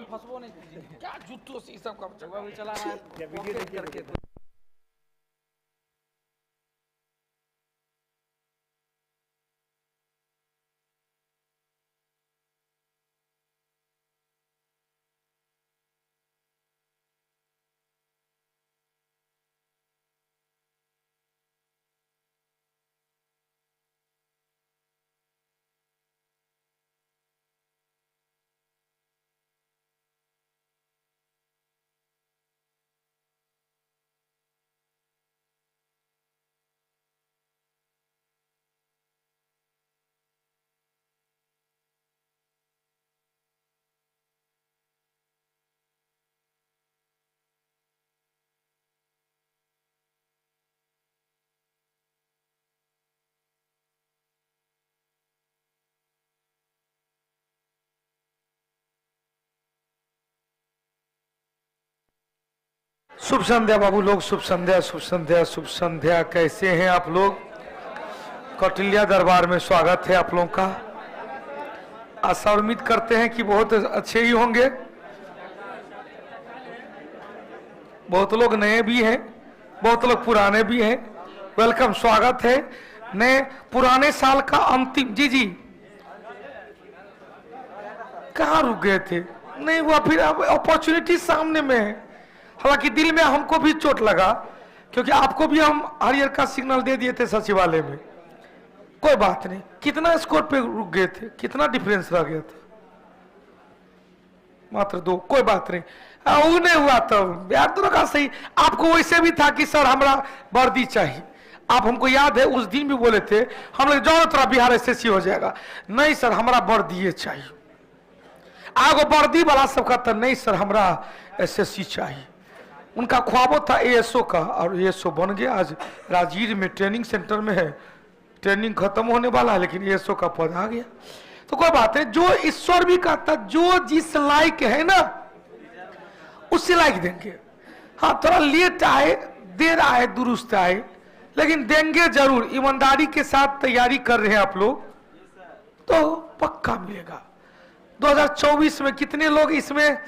फंसबो नहीं कीजिए, क्या जुटो से सब का चला रहा है शुभ संध्या बाबू लोग, शुभ संध्या, शुभ संध्या, शुभ संध्या। कैसे हैं आप लोग? कौटिल्या दरबार में स्वागत है आप लोगों का। आशा और उम्मीद करते हैं कि बहुत अच्छे ही होंगे। बहुत लोग नए भी हैं, बहुत लोग पुराने भी हैं। वेलकम, स्वागत है। नए पुराने साल का अंतिम, जी जी कहाँ रुक गए थे? नहीं हुआ, फिर अब अपॉर्चुनिटी सामने में है। हालांकि दिल में हमको भी चोट लगा, क्योंकि आपको भी हम हरियर का सिग्नल दे दिए थे सचिवालय में। कोई बात नहीं, कितना स्कोर पे रुक गए थे, कितना डिफरेंस रह गया था? मात्र 2। कोई बात नहीं, वो नहीं हुआ तो बिहार तो रखा सही। आपको वैसे भी था कि सर हमारा वर्दी चाहिए। आप हमको याद है उस दिन भी बोले थे, हम लोग जाओ तरह बिहार एसएससी हो जाएगा। नहीं सर हमारा वर्दी चाहिए। आगो वर्दी वाला सब कहता नहीं सर हमारा एसएससी चाहिए। उनका ख्वाबों था एएसओ का, और एएसओ बन गया। आज राजगीर में ट्रेनिंग सेंटर में है, ट्रेनिंग खत्म होने वाला है, लेकिन एएसओ का पद आ गया। तो कोई बात है, जो ईश्वर भी कहता जो जिस लायक है ना उससे लायक देंगे। हाँ थोड़ा लेट आए, देर आए, दुरुस्त आए, लेकिन देंगे जरूर। ईमानदारी के साथ तैयारी कर रहे हैं आप लोग तो पक्का मिलेगा। 2024 में कितने लोग इसमें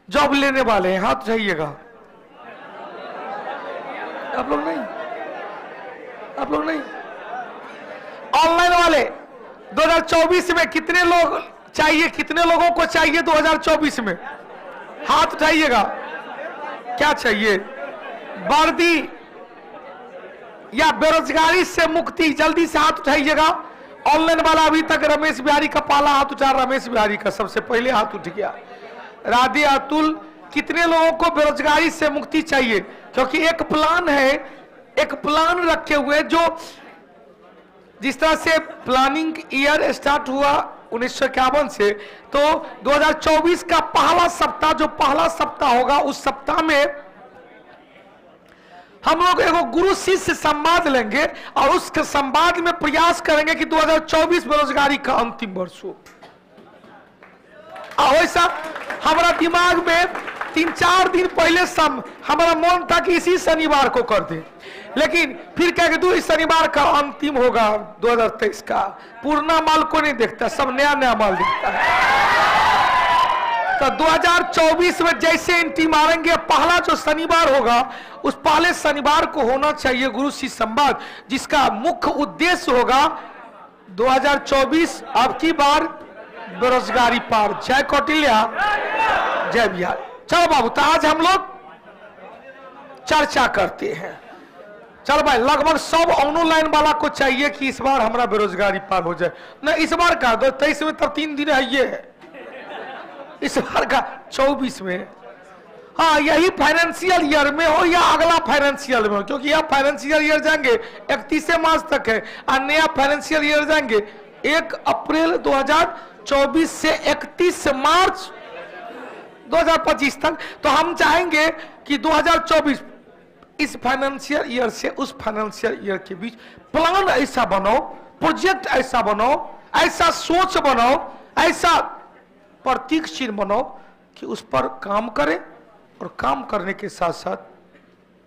जॉब लेने वाले हैं? हाथ उठाइएगा। आप लोग नहीं, आप लोग नहीं। ऑनलाइन वाले 2024 में कितने लोग चाहिए? कितने लोगों को चाहिए 2024 में? हाथ उठाइएगा। क्या चाहिए? वर्दी या बेरोजगारी से मुक्ति? जल्दी से हाथ उठाइएगा। ऑनलाइन वाला अभी तक रमेश बिहारी का पहला हाथ उठा, रमेश बिहारी का सबसे पहले हाथ उठ गया। राधे अतुल, कितने लोगों को बेरोजगारी से मुक्ति चाहिए? क्योंकि एक प्लान है, एक प्लान रखे हुए, जो जिस तरह से प्लानिंग ईयर स्टार्ट हुआ 1951 से, तो 2024 का पहला सप्ताह, जो पहला सप्ताह होगा, उस सप्ताह में हम लोग एगो गुरु शिष्य संवाद लेंगे और उस संवाद में प्रयास करेंगे कि 2024 बेरोजगारी का अंतिम वर्ष हो। वैसा हमारा दिमाग में 3-4 दिन पहले हमारा मन था कि इसी शनिवार को कर दे, लेकिन फिर क्या कि इस शनिवार का अंतिम होगा 2023 का। पुराना माल को नहीं देखता, सब नया नया माल देखता है। तो 2024 में जैसे एंट्री मारेंगे, पहला जो शनिवार होगा उस पहले शनिवार को होना चाहिए गुरु शिष्य संवाद, जिसका मुख्य उद्देश्य होगा 2024 अब की बार बेरोजगारी पार। जय कौटिल्या, जय बिहार। चलो बाबू, तो आज हम लोग चर्चा करते हैं। चलो भाई, लगभग सब ऑनलाइन वाला को चाहिए कि इस बार हमारा बेरोजगारी पार हो जाए। न इस बार का 2023 में तब 3 दिन है, ये है। इस बार का 24 में हाँ, यही फाइनेंशियल ईयर में हो या अगला फाइनेंशियल में हो, क्योंकि यह फाइनेंशियल ईयर जाएंगे 31 मार्च तक है और नया फाइनेंशियल ईयर जाएंगे 1 अप्रैल 2024 से 31 मार्च 2025 तक। तो हम चाहेंगे कि 2024 इस फाइनेंशियल ईयर से उस फाइनेंशियल ईयर के बीच प्लान ऐसा बनाओ, प्रोजेक्ट ऐसा बनाओ, ऐसा सोच बनाओ, ऐसा प्रतीक चिन्ह बनाओ कि उस पर काम करें और काम करने के साथ साथ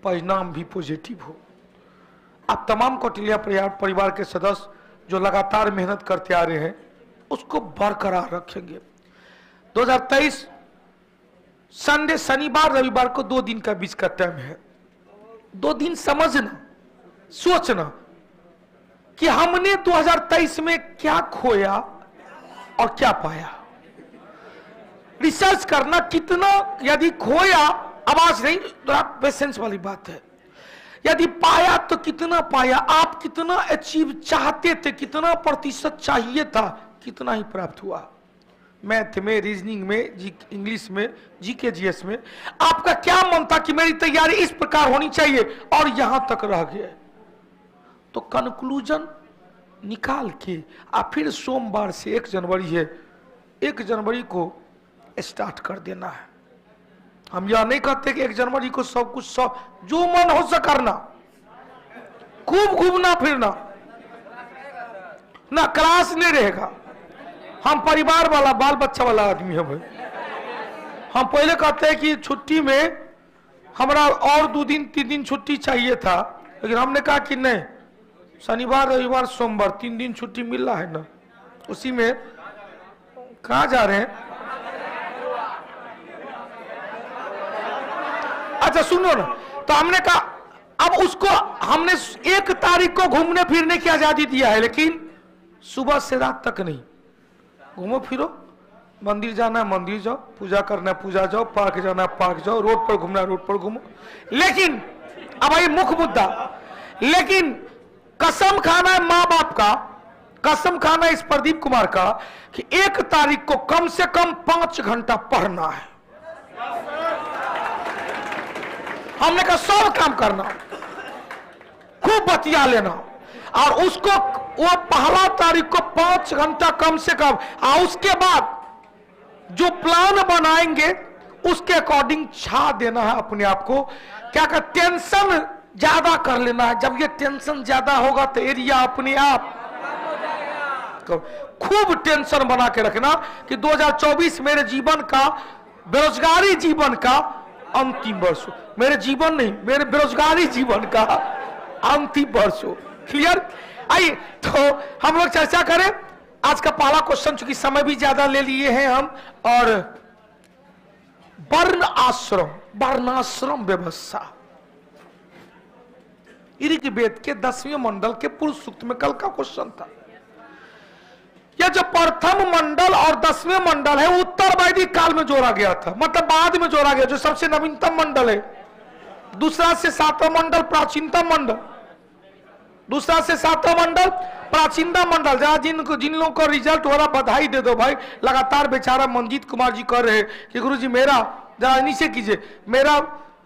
परिणाम भी पॉजिटिव हो। आप तमाम कौटिल्य परिवार के सदस्य जो लगातार मेहनत करते आ रहे हैं उसको बरकरार रखेंगे। 2023 संडे, शनिवार, रविवार को 2 दिन का बीच का टाइम है। 2 दिन समझना, सोचना कि हमने 2023 में क्या खोया और क्या पाया। रिसर्च करना कितना, यदि खोया, आवाज नहीं, थोड़ा पेशेंस वाली बात है, यदि पाया तो कितना पाया, आप कितना अचीव चाहते थे, कितना प्रतिशत चाहिए था, कितना ही प्राप्त हुआ। मैथ में, रीजनिंग में, इंग्लिश में, जीके जीएस में आपका क्या मन था कि मेरी तैयारी इस प्रकार होनी चाहिए और यहां तक रह गए। तो कंक्लूजन निकाल के आप फिर सोमवार से 1 जनवरी है, 1 जनवरी को स्टार्ट कर देना है। हम यह नहीं कहते कि 1 जनवरी को सब कुछ, सब जो मन हो सके करना, खूब घूमना फिरना ना, क्लास नहीं रहेगा। हम परिवार वाला, बाल बच्चा वाला आदमी है भाई। हम पहले कहते हैं कि छुट्टी में हमारा और 2 दिन 3 दिन छुट्टी चाहिए था, लेकिन हमने कहा कि नहीं, शनिवार, रविवार, सोमवार 3 दिन छुट्टी मिल रहा है ना, उसी में कहाँ जा रहे हैं। अच्छा सुनो ना, तो हमने कहा अब उसको हमने 1 तारीख को घूमने फिरने की आजादी दिया है, लेकिन सुबह से रात तक नहीं। घूमो फिरो, मंदिर जाना है मंदिर जाओ, पूजा करना है पूजा जाओ, पार्क जाना है पार्क जाओ, रोड पर घूमना है रोड पर घूमो। लेकिन अब आई मुख्य मुद्दा, लेकिन कसम खाना है माँ बाप का, कसम खाना है इस प्रदीप कुमार का कि 1 तारीख को कम से कम 5 घंटा पढ़ना है। हमने कहा सब काम करना, खूब बतिया लेना, और उसको वो 1 तारीख को 5 घंटा कम से कम, और उसके बाद जो प्लान बनाएंगे उसके अकॉर्डिंग छा देना है अपने आप को। क्या कर, टेंशन ज्यादा कर लेना है। जब ये टेंशन ज्यादा होगा तो एरिया अपने आप खूब टेंशन बना के रखना कि 2024 मेरे जीवन का, बेरोजगारी जीवन का अंतिम वर्ष हो। मेरे जीवन नहीं, मेरे बेरोजगारी जीवन का अंतिम वर्ष हो। क्लियर? आइए तो हम लोग चर्चा करें। आज का पहला क्वेश्चन, चूंकि समय भी ज्यादा ले लिए हैं हम, और वर्ण आश्रम, वर्णाश्रम व्यवस्था, ऋग्वेद के 10वें मंडल के पुरुष सूक्त में कल का क्वेश्चन था। यह जो प्रथम मंडल और 10वें मंडल है उत्तर वैदिक काल में जोड़ा गया था, मतलब बाद में जोड़ा गया, जो सबसे नवीनतम मंडल है। दूसरा से 7वां मंडल प्राचीनतम मंडल, दूसरा से 7वां मंडल प्राचीनतम मंडल। जहां जिन लोगों को रिजल्ट हो रहा बधाई दे दो भाई। लगातार बेचारा मनजीत कुमार जी कर रहे हैं कि गुरुजी मेरा जरा नीचे कीजिए, मेरा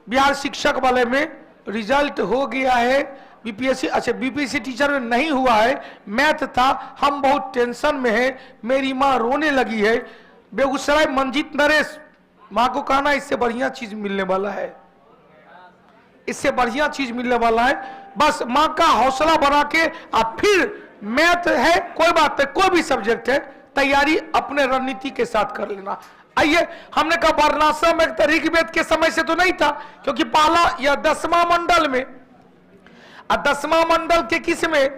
बिहार शिक्षक वाले में रिजल्ट हो गया है, बीपीएससी, अच्छा बीपीएससी टीचर में नहीं हुआ है, मैथ था, हम बहुत टेंशन में है, मेरी माँ रोने लगी है। बेगूसराय मंजीत नरेश, माँ को कहना इससे बढ़िया चीज मिलने वाला है, इससे बढ़िया चीज मिलने वाला है। बस माँ का हौसला बना के आप फिर मैथ है, कोई बात नहीं, कोई भी सब्जेक्ट है, तैयारी अपने रणनीति के साथ कर लेना। आइए, हमने कहा वर्णाश्रम एक ऋग्वेद के समय से तो नहीं था, क्योंकि पहला या 10वां मंडल में, 10वां मंडल के किस में,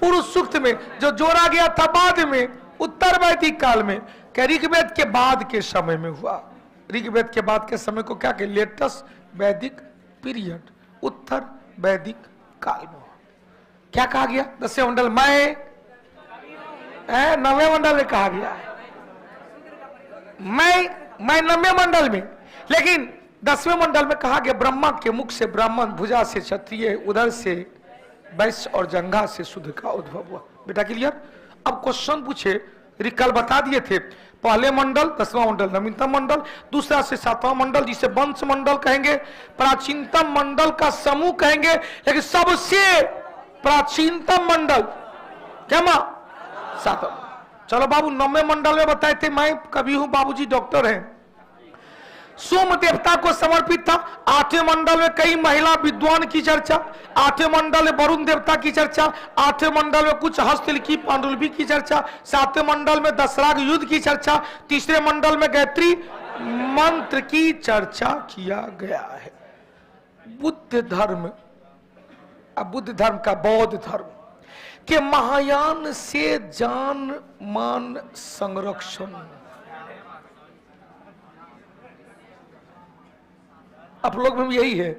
पुरुष सूक्त में, जो जोड़ा गया था बाद में उत्तर वैदिक काल में, क्या ऋग्वेद के बाद के समय में हुआ। ऋग्वेद के बाद के समय को क्या कहते, लेटेस्ट वैदिक पीरियड, उत्तर वैदिक काल में। क्या कहा गया, 10वें मंडल में, 9वें मंडल में कहा गया है, मैं 9वें मंडल में, लेकिन 10वें मंडल में कहा गया ब्रह्मा के मुख से ब्राह्मण, भुजा से क्षत्रिय, उदर से वैश्य और जंघा से शूद्र का उद्भव हुआ। बेटा क्लियर? अब क्वेश्चन पूछे, कल बता दिए थे, पहले मंडल 10वां मंडल नवीनतम मंडल, दूसरा से 7वां मंडल जिसे वंश मंडल कहेंगे, प्राचीनतम मंडल का समूह कहेंगे, लेकिन सबसे प्राचीनतम मंडल क्या मां 7वां। चलो बाबू 9वें मंडल में बताए थे, मैं कभी हूं बाबूजी डॉक्टर हैं, सोम देवता को समर्पित था। 8वें मंडल में कई महिला विद्वान की चर्चा, 8वें मंडल में वरुण देवता की चर्चा, 8वें मंडल में कुछ हस्तलिखी पांडुलिपि की चर्चा, 7वें मंडल में दशराग युद्ध की चर्चा, 3रे मंडल में गायत्री मंत्र की चर्चा किया गया है। बुद्ध धर्म, अब बुद्ध धर्म का बौद्ध धर्म के महायान से जान मान संरक्षण, आप लोग में यही है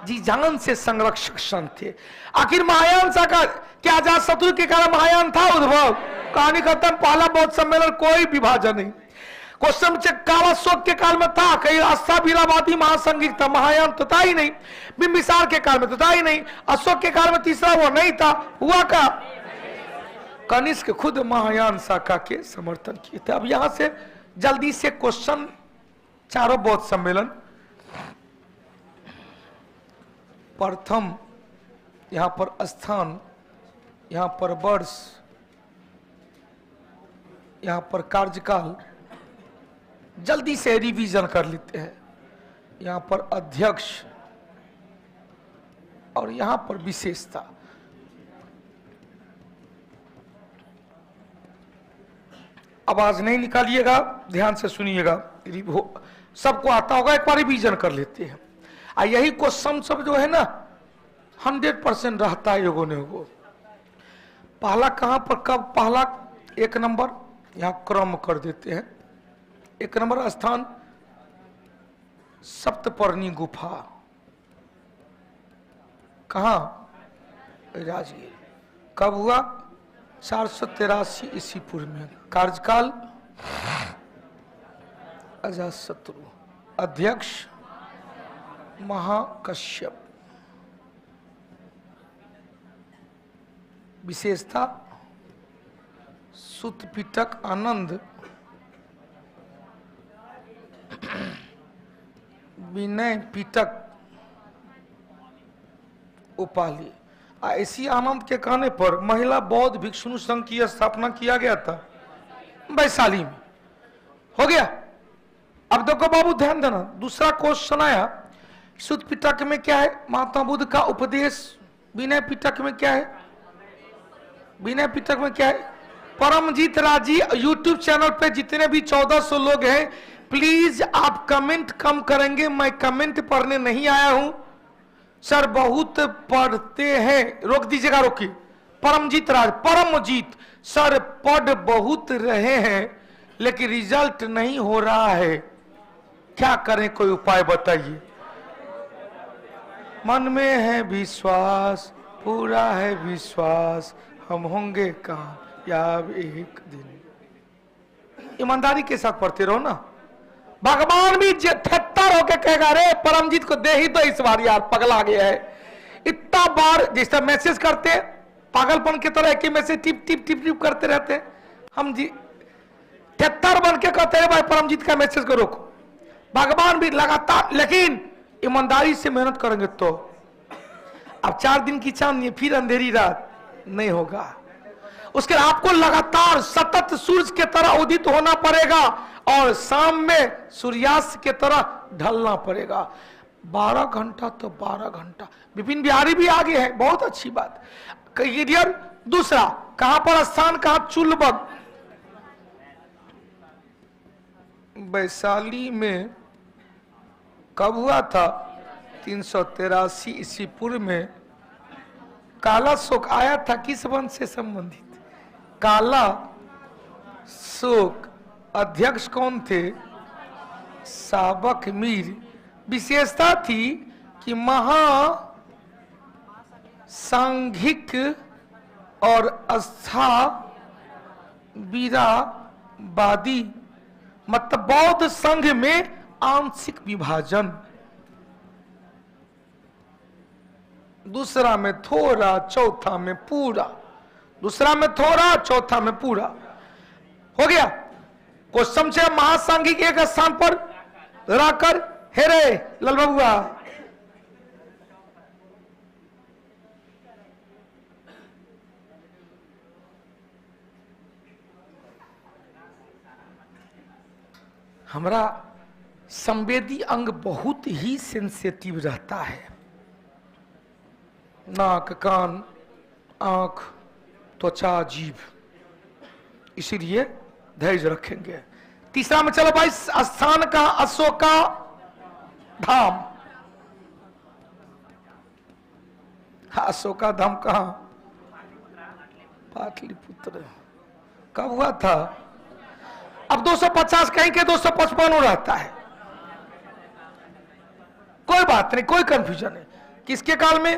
जी, जान से संरक्षण थे। आखिर महायान सा का क्या अजात शत्रु के कारण महायान था उद्भव, कहानी खत्म। पहला बौद्ध सम्मेलन कोई विभाजन नहीं। क्वेश्चन काला शोक के काल में था, कहीं आस्था बीरावादी महासंघिक था, महायान तो था ही नहीं। बिंबिसार के काल में तो था ही नहीं। अशोक के काल में तीसरा वो नहीं था, हुआ का कनिष्क खुद महायान शाखा के समर्थन किए थे। अब यहां से जल्दी से क्वेश्चन, चारों बौद्ध सम्मेलन, प्रथम यहां पर स्थान, यहां पर वर्ष, यहां पर कार्यकाल, जल्दी से रिवीजन कर लेते हैं। यहां पर अध्यक्ष और यहां पर विशेषता। आवाज नहीं निकालिएगा, ध्यान से सुनिएगा, सबको आता होगा, एक बार रिवीजन कर लेते हैं। यही क्वेश्चन सब जो है ना 100% रहता है योगों ने को। पहला कहां पर कब, पहला 1 नंबर यहां क्रम कर देते हैं। 1 नंबर स्थान सप्तपर्णी गुफा, कहां, राजगीर। कब हुआ, 483 ईस्वी पूर्व में। कार्यकाल अजातशत्रु, अध्यक्ष महाकश्यप, विशेषता सुत पिटक आनंद, विनय पिटक उपाली। ऐसी आनंद के कहने पर महिला बौद्ध भिक्षुणी संघ की स्थापना किया गया था वैशाली में। हो गया। अब देखो बाबू ध्यान देना, दूसरा क्वेश्चन आया, सुत पिटक में क्या है, महात्मा बुद्ध का उपदेश। विनय पिटक में क्या है, विनय पिटक में क्या है। परमजीत राजी यूट्यूब चैनल पे जितने भी 1400 लोग हैं, प्लीज आप कमेंट कम करेंगे, मैं कमेंट पढ़ने नहीं आया हूं सर, बहुत पढ़ते हैं। रोक दीजिएगा, रोकी। परमजीत राज, परमजीत सर पढ़ बहुत रहे हैं लेकिन रिजल्ट नहीं हो रहा है, क्या करें, कोई उपाय बताइए। मन में है विश्वास, पूरा है विश्वास, हम होंगे कामयाब एक दिन। ईमानदारी के साथ पढ़ते रहो ना। भगवान भी 73 होके कहेगा, अरे परमजीत को दे ही तो इस बार यार, पगला गया है। इतना बार जैसा मैसेज करते पागलपन की तरह, एक ही मैसेज टिप टिप टिप टिप करते रहते हैं हम जी। 73 बन के कहते हैं भाई परमजीत का मैसेज को रोको। भगवान भी लगातार, लेकिन ईमानदारी से मेहनत करेंगे तो। अब 4 दिन की चांदनी, फिर अंधेरी रात नहीं होगा। उसके आपको लगातार सतत सूरज के तरह उदित होना पड़ेगा और शाम में सूर्यास्त के तरह ढलना पड़ेगा। 12 घंटा तो 12 घंटा। विपिन बिहारी भी आगे है, बहुत अच्छी बात। क्लियर। दूसरा कहां पर स्थान, कहां चुलबग, वैशाली में। कब हुआ था, 383 ईस्वी पूर्व में। काला शोक आया था किस वंश से संबंधित, काला शोक। अध्यक्ष कौन थे, साबक मीर। विशेषता थी कि महा सांघिक और आस्था वीरावादी, मतलब बौद्ध संघ में आंशिक विभाजन। दूसरा में थोड़ा, चौथा में पूरा। दूसरा में थोड़ा, चौथा में पूरा। हो गया। क्वेश्चन से महासांघिक एक स्थान पर रहकर हेरे लाल बबुआ। हमारा संवेदी अंग बहुत ही सेंसिटिव रहता है, नाक, कान, आंख, त्वचा, जीभ, इसीलिए धैर्य रखेंगे। तीसरा में चलो भाई, स्थान का अशोका धाम। अशोका धाम कहां? पाटलिपुत्र। कब हुआ था? अब 250 कहीं के 255 हो रहता है, कोई बात नहीं, कोई कंफ्यूजन नहीं। किसके काल में?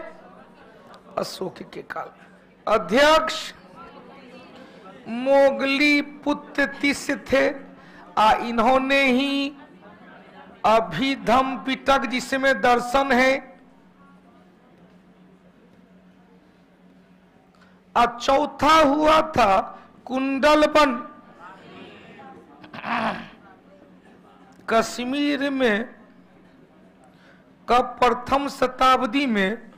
अशोक के काल में। अध्यक्ष मोगली पुत्र तिस्य थे, इन्होंने ही अभिधम पिटक जिसमें दर्शन है, चौथा हुआ था कुंडलबन कश्मीर में कब? प्रथम शताब्दी में।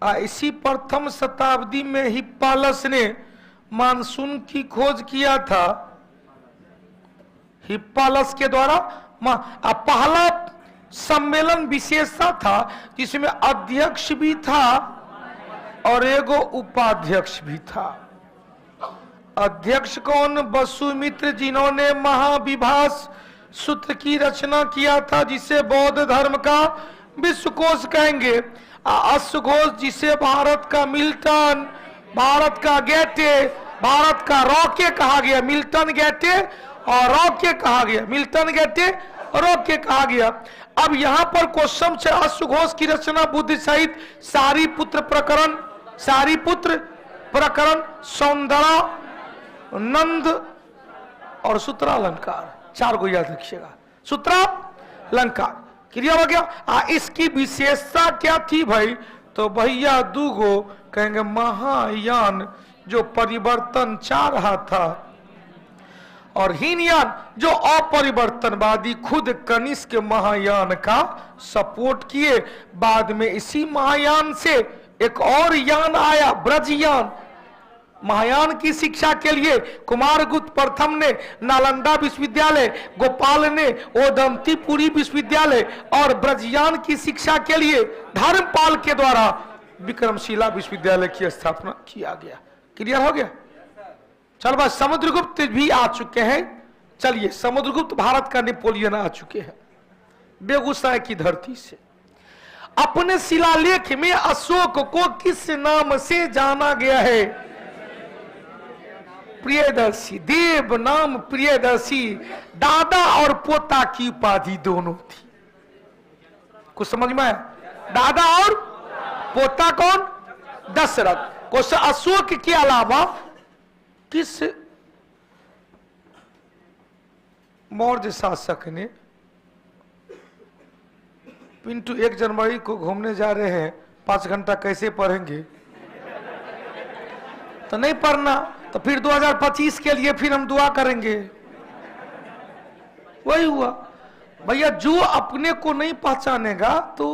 इसी प्रथम शताब्दी में हिप्पालस ने मानसून की खोज किया था। हिप्पालस के द्वारा पहला सम्मेलन विशेषता था जिसमें अध्यक्ष भी था और एगो उपाध्यक्ष भी था। अध्यक्ष कौन? वसुमित्र, जिन्होंने महाविभास सूत्र की रचना किया था जिसे बौद्ध धर्म का विश्वकोश कहेंगे। अश्वघोष जिसे भारत का मिल्टन, भारत का गेटे, भारत का रॉके कहा गया। मिल्टन, गेटे और रॉके कहा गया। मिल्टन, गेटे और रॉके कहा गया। अब यहां पर क्वेश्चन है, अश्वघोष की रचना बुद्ध सहित सारीपुत्र प्रकरण, सारीपुत्र प्रकरण, सौंदर्य नंद और सूत्रालंकार, 4 को याद रखिएगा। सूत्रालंकार क्रिया हो गया। इसकी विशेषता क्या थी भाई? तो भैया दूगो कहेंगे महायान जो परिवर्तन चाह रहा था, और हीनयान जो अपरिवर्तनवादी खुद कनिष्क महायान का सपोर्ट किए। बाद में इसी महायान से एक और यान आया, ब्रजयान। महायान की शिक्षा के लिए कुमारगुप्त प्रथम ने नालंदा विश्वविद्यालय, गोपाल ने ओदंतीपुरी विश्वविद्यालय और ब्रजयान की शिक्षा के लिए धर्मपाल के द्वारा विक्रमशिला विश्वविद्यालय की स्थापना किया गया। क्लियर हो गया? चल बस, समुद्रगुप्त भी आ चुके हैं। चलिए, समुद्रगुप्त भारत का नेपोलियन आ चुके हैं बेगूसराय की धरती से। अपने शिलालेख में अशोक को किस नाम से जाना गया है? प्रियदर्शी। देव नाम प्रियदर्शी। दादा और पोता की उपाधि दोनों थी। कुछ समझ में आया? दादा और पोता कौन? दशरथ। क्वेश्चन, अशोक के अलावा किस मौर्य शासक ने? पिंटू 1 जनवरी को घूमने जा रहे हैं, 5 घंटा कैसे पढ़ेंगे? तो नहीं पढ़ना, तो फिर 2025 के लिए फिर हम दुआ करेंगे। वही हुआ भैया, जो अपने को नहीं पहचानेगा तो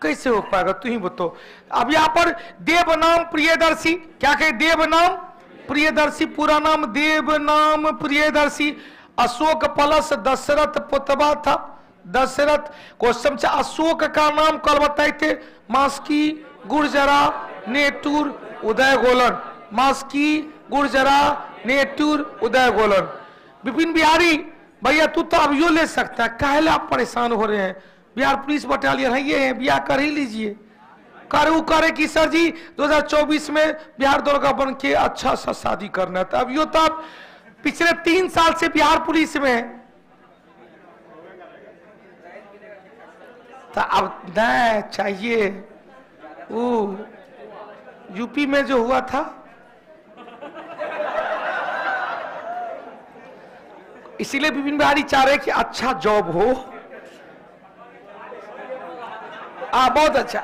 कैसे हो पाएगा? तू ही बताओ। अब यहाँ पर देव नाम प्रियदर्शी, क्या कहे? देव नाम प्रियदर्शी, पूरा नाम देव नाम प्रियदर्शी। अशोक प्लस दशरथ पुतवा था, दशरथ। क्वेश्चन से अशोक का नाम कल बताए थे? मास्की, गुर्जरा, नेटूर, उदय गोलन। मास्की, गुर्जरा, नेटूर, उदय गोलन। विपिन बिहारी भैया, तू तो अब यो ले सकता है, काहे आप परेशान हो रहे हैं? बिहार पुलिस बटालियन है, ये है, ब्याह कर ही लीजिए। करे कि सर जी 2024 में बिहार दरोगा बन के अच्छा सा शादी करना था। अब यो तो आप पिछले 3 साल से बिहार पुलिस में है, तो अब न चाहिए। वो यूपी में जो हुआ था, इसीलिए विपिन बिहारी चाह रहे कि अच्छा जॉब हो। बहुत अच्छा।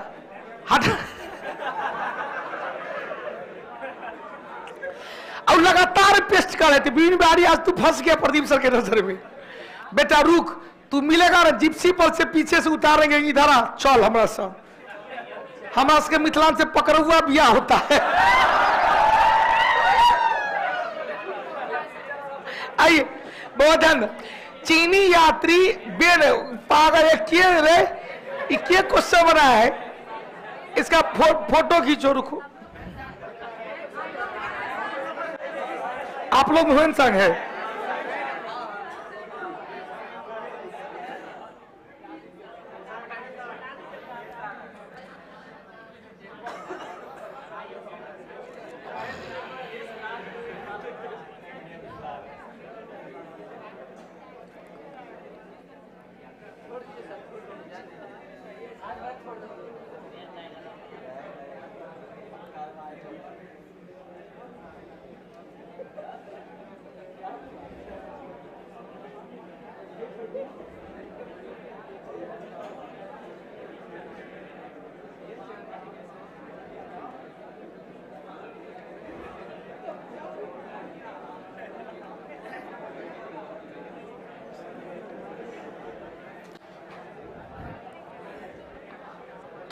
और लगातार पेस्ट कर रहे थे बीन बिहारी, आज तू फंस गया प्रदीप सर के नजर में। बेटा रुक, तू मिलेगा ना जिप्सी पर से पीछे से उतारेंगे, इधर आ चल हमारा सब, हमारा के मिथिलांचल से पकड़ुआ बिया होता है। आइए बहुत धन चीनी यात्री बेन पागल ये क्वेश्चन बना है, इसका फोटो खींचो, रुको आप लोग हुएन संग है।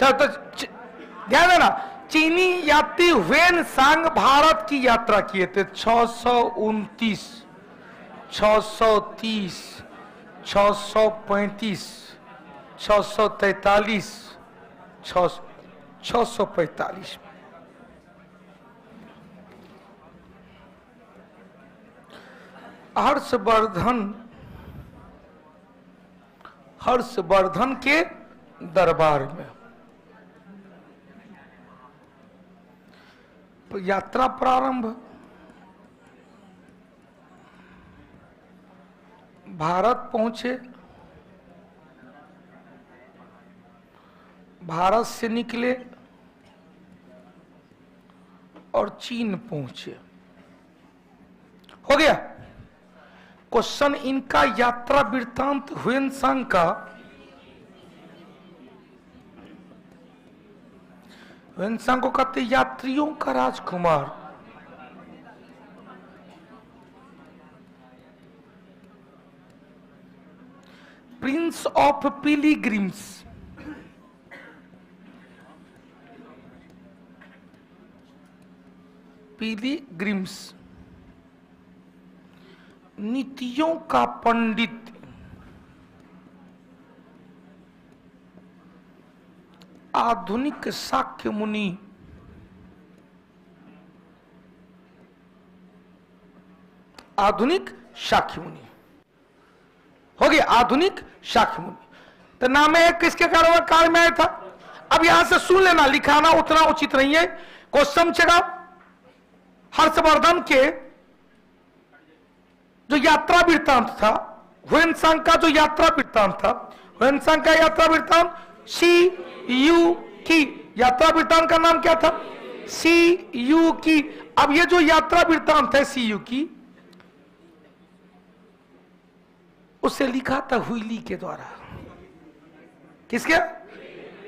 तो ध्यान देना, चीनी यात्री हुएन सांग भारत की यात्रा किए थे 629, 630, 635, 643, 645। हर्षवर्धन के दरबार में यात्रा प्रारंभ, भारत पहुंचे, भारत से निकले और चीन पहुंचे। हो गया क्वेश्चन इनका यात्रा वृत्तांत हुएन सांग का। हुएन सांग को कहते यात्रियों का राजकुमार। प्रिंस ऑफ पिलिग्रिम्स, पिलिग्रिम्स, नीतियों का पंडित, आधुनिक शाक्य मुनि, आधुनिक शाक्य मुनि। हो गया आधुनिक शाक्य मुनि। तो नाम है किसके काल में आया था। अब यहां से सुन लेना, लिखाना उतना उचित नहीं है। क्वेश्चन चेगा हर्षवर्धन के जो यात्रा वृत्तांत था, हुएन सांग का जो यात्रा वृत्तांत था, हुएन सांग का यात्रा वृत्तांत CU की, यात्रा वृत्तांत का नाम क्या था CU की। अब ये जो यात्रा वृत्तांत है CU की, उसे लिखा था हुइली के द्वारा। किसके?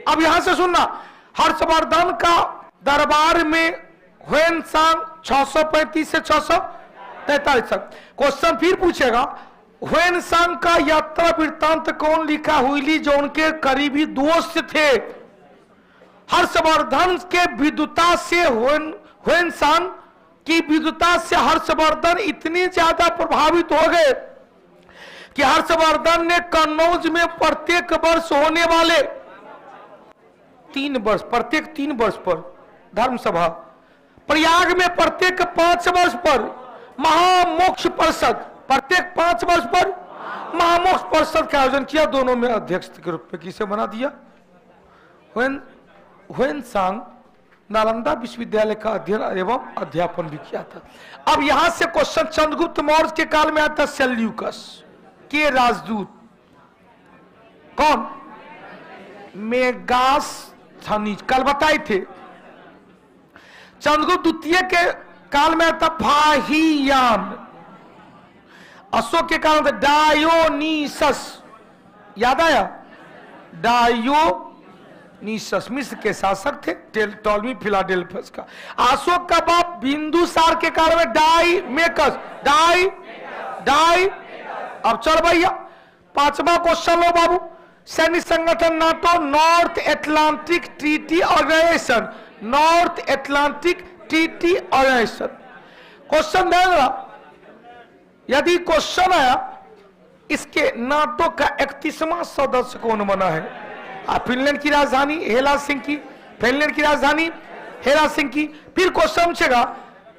अब यहां से सुनना, हर्षवर्धन का दरबार में हुएन सांग 635 से 643 तक। क्वेश्चन फिर पूछेगा हुएन सांग का यात्रा वृत्तांत कौन लिखा? हुइली, जो उनके करीबी दोस्त थे। हर्षवर्धन के विद्वता से हुएन सांग की विद्वता से हर्षवर्धन इतने ज्यादा प्रभावित हो गए कि हर्षवर्धन ने कन्नौज में प्रत्येक वर्ष होने वाले 3 वर्ष, प्रत्येक 3 वर्ष पर धर्म सभा, प्रयाग में प्रत्येक 5 वर्ष पर महामोक्ष परिषद, प्रत्येक 5 वर्ष पर महामोक्ष परिषद का आयोजन किया। दोनों में अध्यक्ष के रूप में किसे बना दिया? हुएन सांग नालंदा विश्वविद्यालय का अध्ययन एवं अध्यापन भी किया था। अब यहां से क्वेश्चन चंद्रगुप्त मौर्य के काल में आता सेल्यूकस के राजदूत कौन? मेगास्थनीज, कल बताए थे। चंद्रगुप्त द्वितीय के काल में था फाहियान, अशोक के काल में डायोनीसस, याद आया? डायोनीसस मिस्र के शासक थे। टॉलमी फिलाडेल्फस का। अशोक का बाप बिंदुसार के काल में डाई। अब चल भैया 5वां क्वेश्चन लो बाबू। सैन्य संगठन NATO north Atlantic treaty organisation, north Atlantic treaty organisation. Question देगा, यदि क्वेश्चन आया इसके नाटो का 31वां सदस्य कौन बना है? फिनलैंड की राजधानी हेलसिंकी, फिनलैंड की राजधानी हेलसिंकी। फिर क्वेश्चन पूछेगा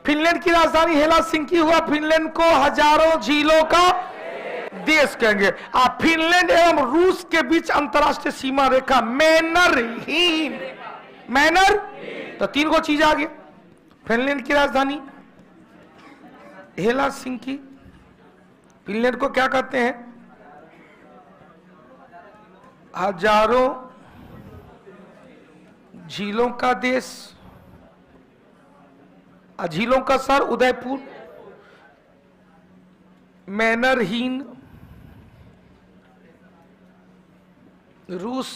फिनलैंड की राजधानी हेलसिंकी हुआ, फिनलैंड को हजारों झीलों का देश कहेंगे। फिनलैंड एवं रूस के बीच अंतरराष्ट्रीय सीमा रेखा मैनरहीन, मैनर। तो 3 को चीज आ गया। फिनलैंड की राजधानी हेलसिंकी, फिनलैंड को क्या कहते हैं? हजारों झीलों का देश, झीलों का शहर उदयपुर, मैनरहीन। रूस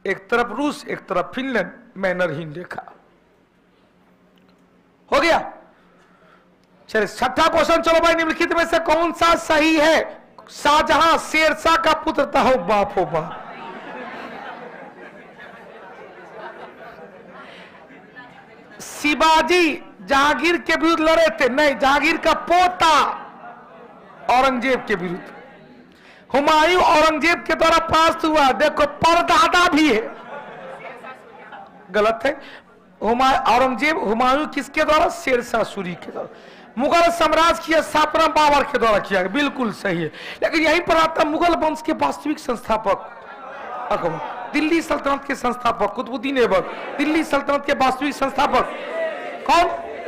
एक तरफ, रूस एक तरफ फिनलैंड, मैनरहीन रेखा। हो गया। चलिए 6ठा क्वेश्चन। चलो भाई, निम्नलिखित में से कौन सा सही है? शाहजहां शेरशाह का पुत्र था। हो बाप हो बाप। शिवाजी जहांगीर के विरुद्ध लड़े थे? नहीं, जहांगीर का पोता औरंगजेब के विरुद्ध। हुमायूं औरंगजेब के द्वारा पास हुआ। देखो परदादा भी है, गलत है। औरंगजेब हुमायूं किसके द्वारा? शेरशाह सूरी के द्वारा। मुगल साम्राज्य की स्थापना बाबर के द्वारा किया गया, बिल्कुल सही है। लेकिन यहीं पर आता मुगल वंश के वास्तविक संस्थापक अकबर, दिल्ली सल्तनत के संस्थापक कुतुबुद्दीन ऐबक, दिल्ली सल्तनत के वास्तविक संस्थापक कौन?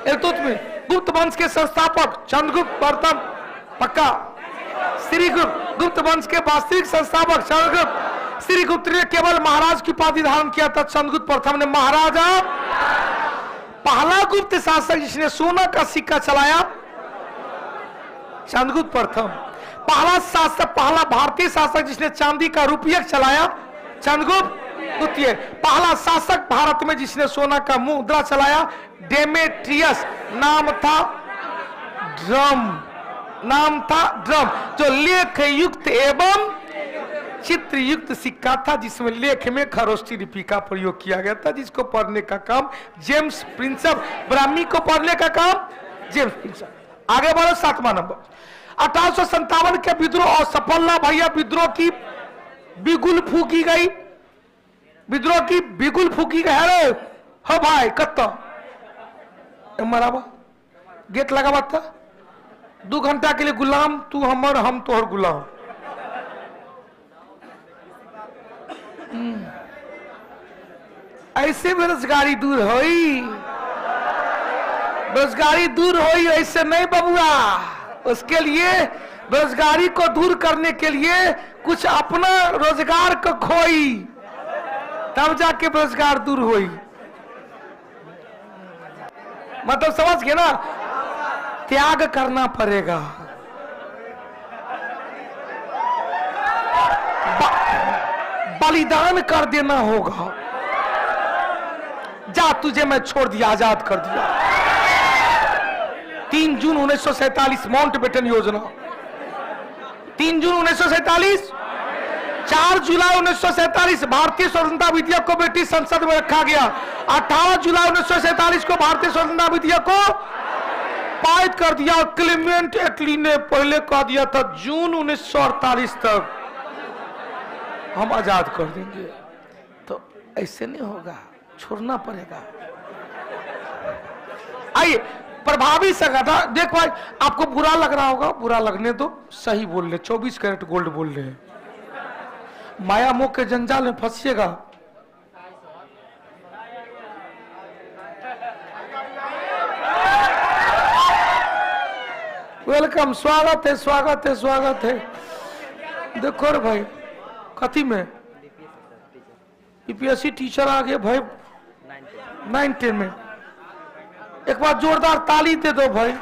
इल्तुतमिश। गुप्त वंश के संस्थापक चंद्रगुप्त प्रथम, पक्का। श्रीगुप्त, गुप्त वंश के वास्तविक संस्थापक चंद्रगुप्त। श्रीगुप्त ने केवल महाराज की उपाधि धारण किया था, चंद्रगुप्त प्रथम ने महाराजा। पहला गुप्त शासक जिसने सोना का सिक्का चलाया, चंद्रगुप्त प्रथम। पहला शासक, पहला भारतीय शासक जिसने चांदी का रुपया चलाया, चंद्रगुप्त द्वितीय। पहला शासक भारत में जिसने सोना का मुद्रा चलाया, डेमेट्रियस। नाम था ड्रम, जो लेख युक्त एवं चित्र युक्त सिक्का था, जिसमें लेख में खरोष्ठी लिपि का प्रयोग किया गया था, जिसको पढ़ने का काम जेम्स प्रिंसप, ब्राह्मी को पढ़ने का काम जेम्स प्रिंसप। आगे बढ़ो 7वां नंबर। 1857 के विद्रोह और सफल ना भैया, विद्रोह की बिगुल फूकी गई, विद्रोह की बिगुल फूकी गई। अरे हो भाई कत्ता मराबा गेट लगा था 2 घंटा के लिए, गुलाम तू हमर, हम तोहर गुलाम। ऐसे बेरोजगारी दूर होई, बेरोजगारी दूर होई, ऐसे नहीं बबुआ। उसके लिए बेरोजगारी को दूर करने के लिए कुछ अपना रोजगार को खोई, तब जाके बेरोजगार दूर होई। मतलब समझ गए ना? त्याग करना पड़ेगा, बलिदान कर देना होगा। जा तुझे मैं छोड़ दिया, आजाद कर दिया। 3 जून 1947 माउंटबेटन योजना, 3 जून 1947, 4 जुलाई 1947 भारतीय स्वतंत्रता विधेयक को ब्रिटिश संसद में रखा गया। 18 जुलाई 1947 को भारतीय स्वतंत्रता विधेयक को पारित कर दिया। क्लेमेंट एटली ने पहले कह दिया था जून 1948 तक हम आजाद कर देंगे। तो ऐसे नहीं होगा, छोड़ना पड़ेगा। आइए प्रभावी संगठन। देख भाई, आपको बुरा लग रहा होगा, बुरा लगने दो, सही बोल रहे, 24 कैरेट गोल्ड बोल रहे हैं। माया मोह के जंजाल में फंसिएगा। वेलकम, स्वागत है, स्वागत है, स्वागत है। देखो रे भाई, कथी में यूपीएससी टीचर आ गए भाई 9-10 में। एक बार जोरदार ताली दे दो भाई।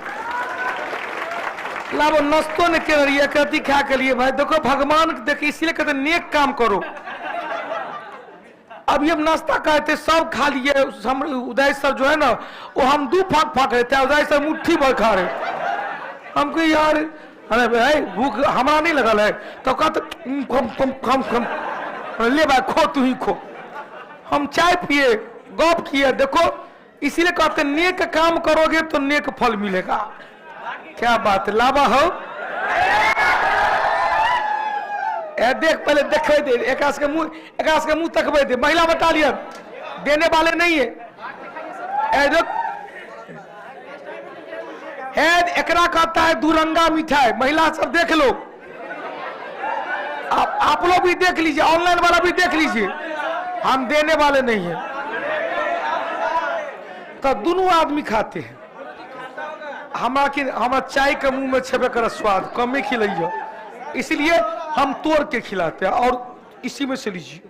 लाभ नस्तो ने के रही कहती क्या के लिए भाई। देखो भगवान देखिए, इसलिए कहते नेक काम करो। अभी हम नाश्ता करे थे, सब खा लिए। हम उदय सर जो है ना, वो हम 2 फाक फाक रहे थे, उदय सर मुट्ठी भर खा रहे। हमको यार अरे भाई भूख हमारा नहीं लगल है, तो कहते कम ले भाई खो, तू ही खो। हम चाय पिए, गप किए। देखो इसीलिए कहते नेक काम करोगे तो नेक फल मिलेगा। क्या बात है, लावा हो ए देख, पहले देखे दे, एक के मुंह तकबे दे। महिला बटालियन देने वाले नहीं है। एकरा कहता है दुरंगा मिठाई। महिला सब देख लो, आप लोग भी देख लीजिए, ऑनलाइन वाला भी देख लीजिए, हम देने वाले नहीं है। तो दोनों आदमी खाते हैं। हमारा चाय के मुंह में छेबे कर स्वाद कम खिलाइए, इसलिए हम तोड़ के खिलाते हैं। और इसी में से लीजिए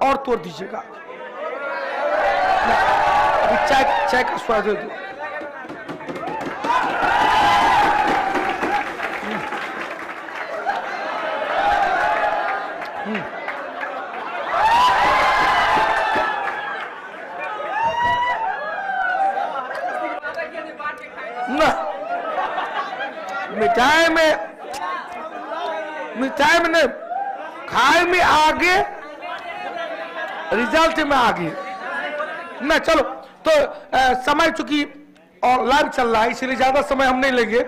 और तोड़ दीजिएगा। अभी चाय का स्वाद दे दो। मिठाई में नहीं, खाए में आगे, रिजल्ट में आगे नहीं। चलो तो समय चूंकि और लाइव चल रहा है, इसलिए ज्यादा समय हम नहीं लेंगे।